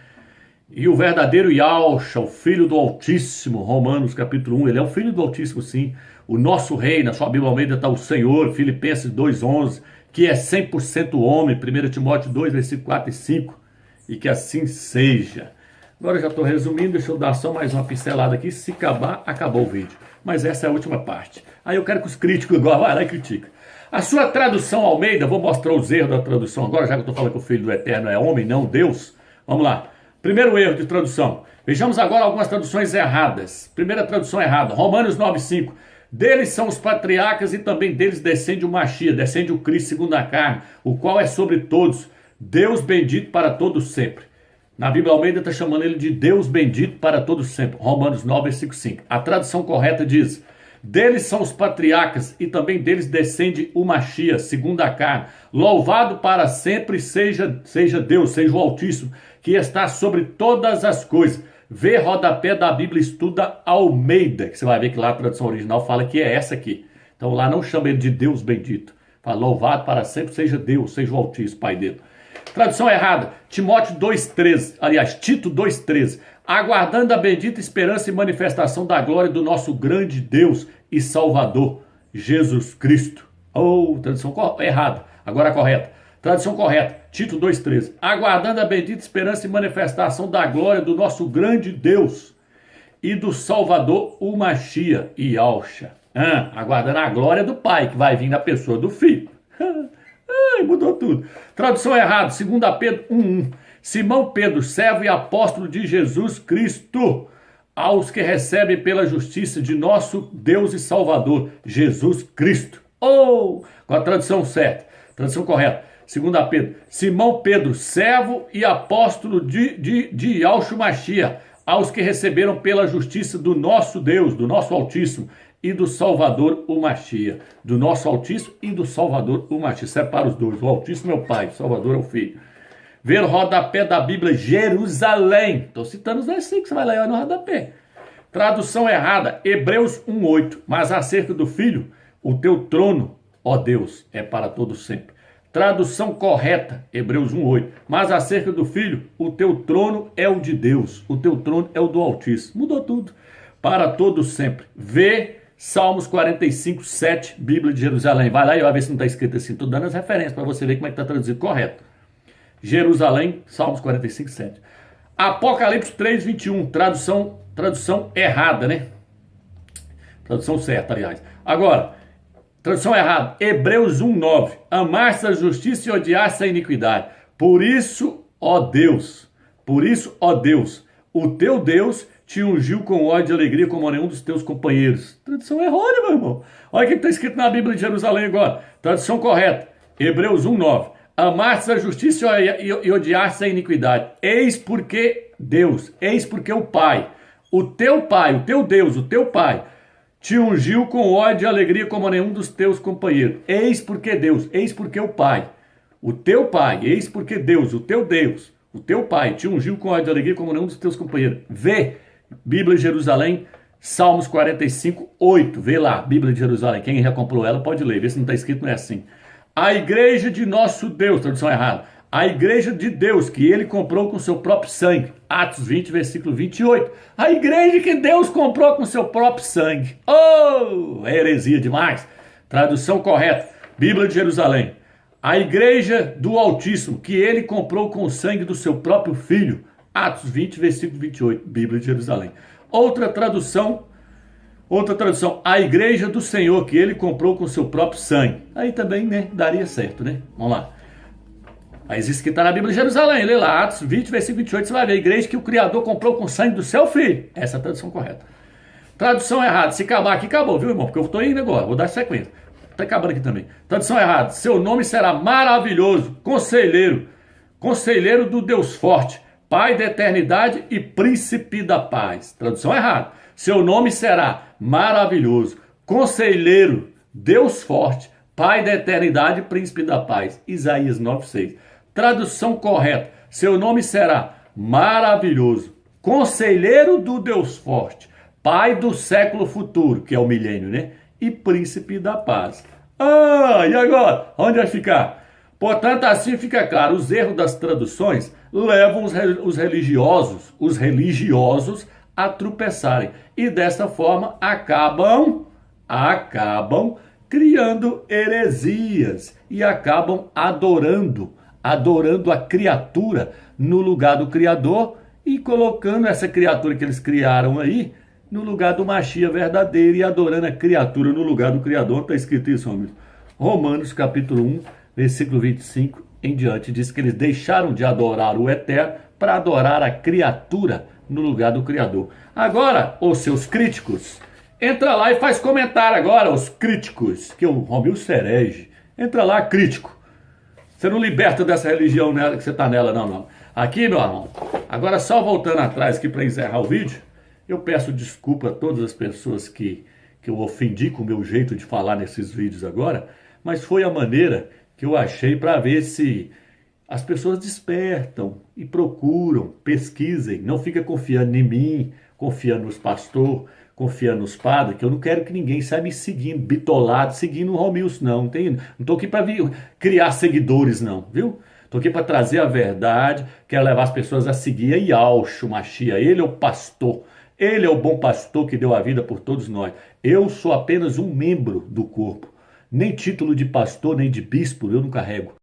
Speaker 1: E o verdadeiro Yahshua, o Filho do Altíssimo, Romanos capítulo 1, ele é o Filho do Altíssimo, sim. O nosso Rei, na sua Bíblia Almeida está o Senhor, Filipenses 2,11, que é 100% homem, 1 Timóteo 2, versículo 4 e 5, e que assim seja. Agora eu já estou resumindo, deixa eu dar só mais uma pincelada aqui, se acabar, acabou o vídeo. Mas essa é a última parte. Aí eu quero que os críticos agora vai lá e criticam. A sua tradução Almeida, vou mostrar os erros da tradução agora, já que eu estou falando que o Filho do Eterno é homem, não Deus. Vamos lá. Primeiro erro de tradução. Vejamos agora algumas traduções erradas. Primeira tradução errada, Romanos 9,5. Deles são os patriarcas e também deles descende o Machia, descende o Cristo segundo a carne, o qual é sobre todos, Deus bendito para todos sempre. Na Bíblia Almeida está chamando ele de Deus bendito para todos sempre. Romanos 9, versículo 5. A tradução correta diz: deles são os patriarcas e também deles descende o Machia, segundo a carne. Louvado para sempre seja Deus, seja o Altíssimo, que está sobre todas as coisas. Vê rodapé da Bíblia, estuda Almeida, que você vai ver que lá a tradução original fala que é essa aqui. Então lá não chama ele de Deus bendito. Fala, louvado para sempre seja Deus, seja o Altíssimo, Pai dele. Tradução errada, Timóteo 2,13, aliás, Tito 2,13. Aguardando a bendita esperança e manifestação da glória do nosso grande Deus e Salvador, Jesus Cristo. Oh, tradução errada, agora a correta. Tradução correta, Tito 2,13. Aguardando a bendita esperança e manifestação da glória do nosso grande Deus e do Salvador, o Machia e Yahshua. Aguardando a glória do Pai, que vai vir na pessoa do Filho. Mudou tudo. Tradução errada, 2 Pedro 1:1. Simão Pedro, servo e apóstolo de Jesus Cristo, aos que recebem pela justiça de nosso Deus e Salvador, Jesus Cristo. Com a tradução certa, tradução correta. 2 Pedro, Simão Pedro, servo e apóstolo de Yahshua Machia, aos que receberam pela justiça do nosso Deus, do nosso Altíssimo, e do Salvador o Machia. Do nosso Altíssimo e do Salvador o Machia. Separa os dois. O Altíssimo é o Pai, o Salvador é o Filho. Ver o rodapé da Bíblia, Jerusalém. Estou citando os versículos que você vai ler no rodapé. Tradução errada, Hebreus 1:8. Mas acerca do Filho, o teu trono, ó Deus, é para todo sempre. Tradução correta, Hebreus 1:8. Mas acerca do Filho, o teu trono é o de Deus. O teu trono é o do Altíssimo. Mudou tudo. Para todo sempre. Vê Salmos 45:7, Bíblia de Jerusalém. Vai lá e vai ver se não está escrito assim. Estou dando as referências para você ver como é que está traduzido correto. Jerusalém, Salmos 45:7. Apocalipse 3:21, tradução errada, né? Tradução certa, aliás. Agora, tradução errada. Hebreus 1:9. Amaste a justiça e odiaste a iniquidade. Por isso, ó Deus, o teu Deus te ungiu com ódio e alegria como nenhum dos teus companheiros. Tradução errônea, meu irmão. Olha o que está escrito na Bíblia de Jerusalém agora. Tradução correta. Hebreus 1:9. Amaste a justiça e odiaste a iniquidade. Eis porque Deus, eis porque o Pai, o teu Deus, o teu Pai, te ungiu com ódio e alegria como nenhum dos teus companheiros. Eis porque Deus, eis porque o Pai, o teu Pai, eis porque Deus, o teu Pai, te ungiu com ódio e alegria como nenhum dos teus companheiros. Vê, Bíblia de Jerusalém, Salmos 45:8. Vê lá, Bíblia de Jerusalém. Quem já comprou ela pode ler, vê se não está escrito, não é assim. A igreja de nosso Deus, tradução errada. A igreja de Deus, que ele comprou com seu próprio sangue. Atos 20, versículo 28. A igreja que Deus comprou com seu próprio sangue. Oh, é heresia demais. Tradução correta. Bíblia de Jerusalém. A igreja do Altíssimo, que ele comprou com o sangue do seu próprio filho. Atos 20, versículo 28. Bíblia de Jerusalém. Outra tradução, a igreja do Senhor, que ele comprou com seu próprio sangue. Aí também, né, daria certo, né? Vamos lá. Mas isso que está na Bíblia de Jerusalém, lê lá, Atos 20, versículo 28, você vai ver, a igreja que o Criador comprou com o sangue do seu filho. Essa é a tradução correta. Tradução errada, se acabar aqui, acabou, viu, irmão? Porque eu estou indo agora, vou dar sequência. Está acabando aqui também. Tradução errada, seu nome será maravilhoso, conselheiro, conselheiro do Deus forte, Pai da eternidade e príncipe da paz. Tradução errada, seu nome será maravilhoso, conselheiro, Deus forte, Pai da eternidade e príncipe da paz. Isaías 9,6. Tradução correta, seu nome será maravilhoso, conselheiro do Deus forte, Pai do século futuro, que é o milênio, né? E príncipe da paz. Ah, e agora? Onde vai ficar? Portanto, assim fica claro, os erros das traduções levam os religiosos a tropeçarem. E dessa forma acabam criando heresias e acabam adorando a criatura no lugar do Criador e colocando essa criatura que eles criaram aí no lugar do Machia verdadeiro e adorando a criatura no lugar do Criador. Está escrito isso, amigos. Romanos capítulo 1, versículo 25 em diante, diz que eles deixaram de adorar o Eterno para adorar a criatura no lugar do Criador. Agora, os seus críticos, entra lá e faz comentário agora, os críticos, que o Romilson Serege. Entra lá, crítico. Você não liberta dessa religião que você está nela, não. Aqui, meu irmão, agora só voltando atrás aqui para encerrar o vídeo, eu peço desculpa a todas as pessoas que eu ofendi com o meu jeito de falar nesses vídeos agora, mas foi a maneira que eu achei para ver se as pessoas despertam e procuram, pesquisem, não fica confiando em mim, confiando nos pastores, confiando nos padres, que eu não quero que ninguém saia me seguindo, bitolado, seguindo o Romilson, não estou aqui para criar seguidores, não, viu? Estou aqui para trazer a verdade, quero levar as pessoas a seguir a Yahshua Machia, ele é o pastor, ele é o bom pastor que deu a vida por todos nós. Eu sou apenas um membro do corpo, nem título de pastor, nem de bispo eu não carrego.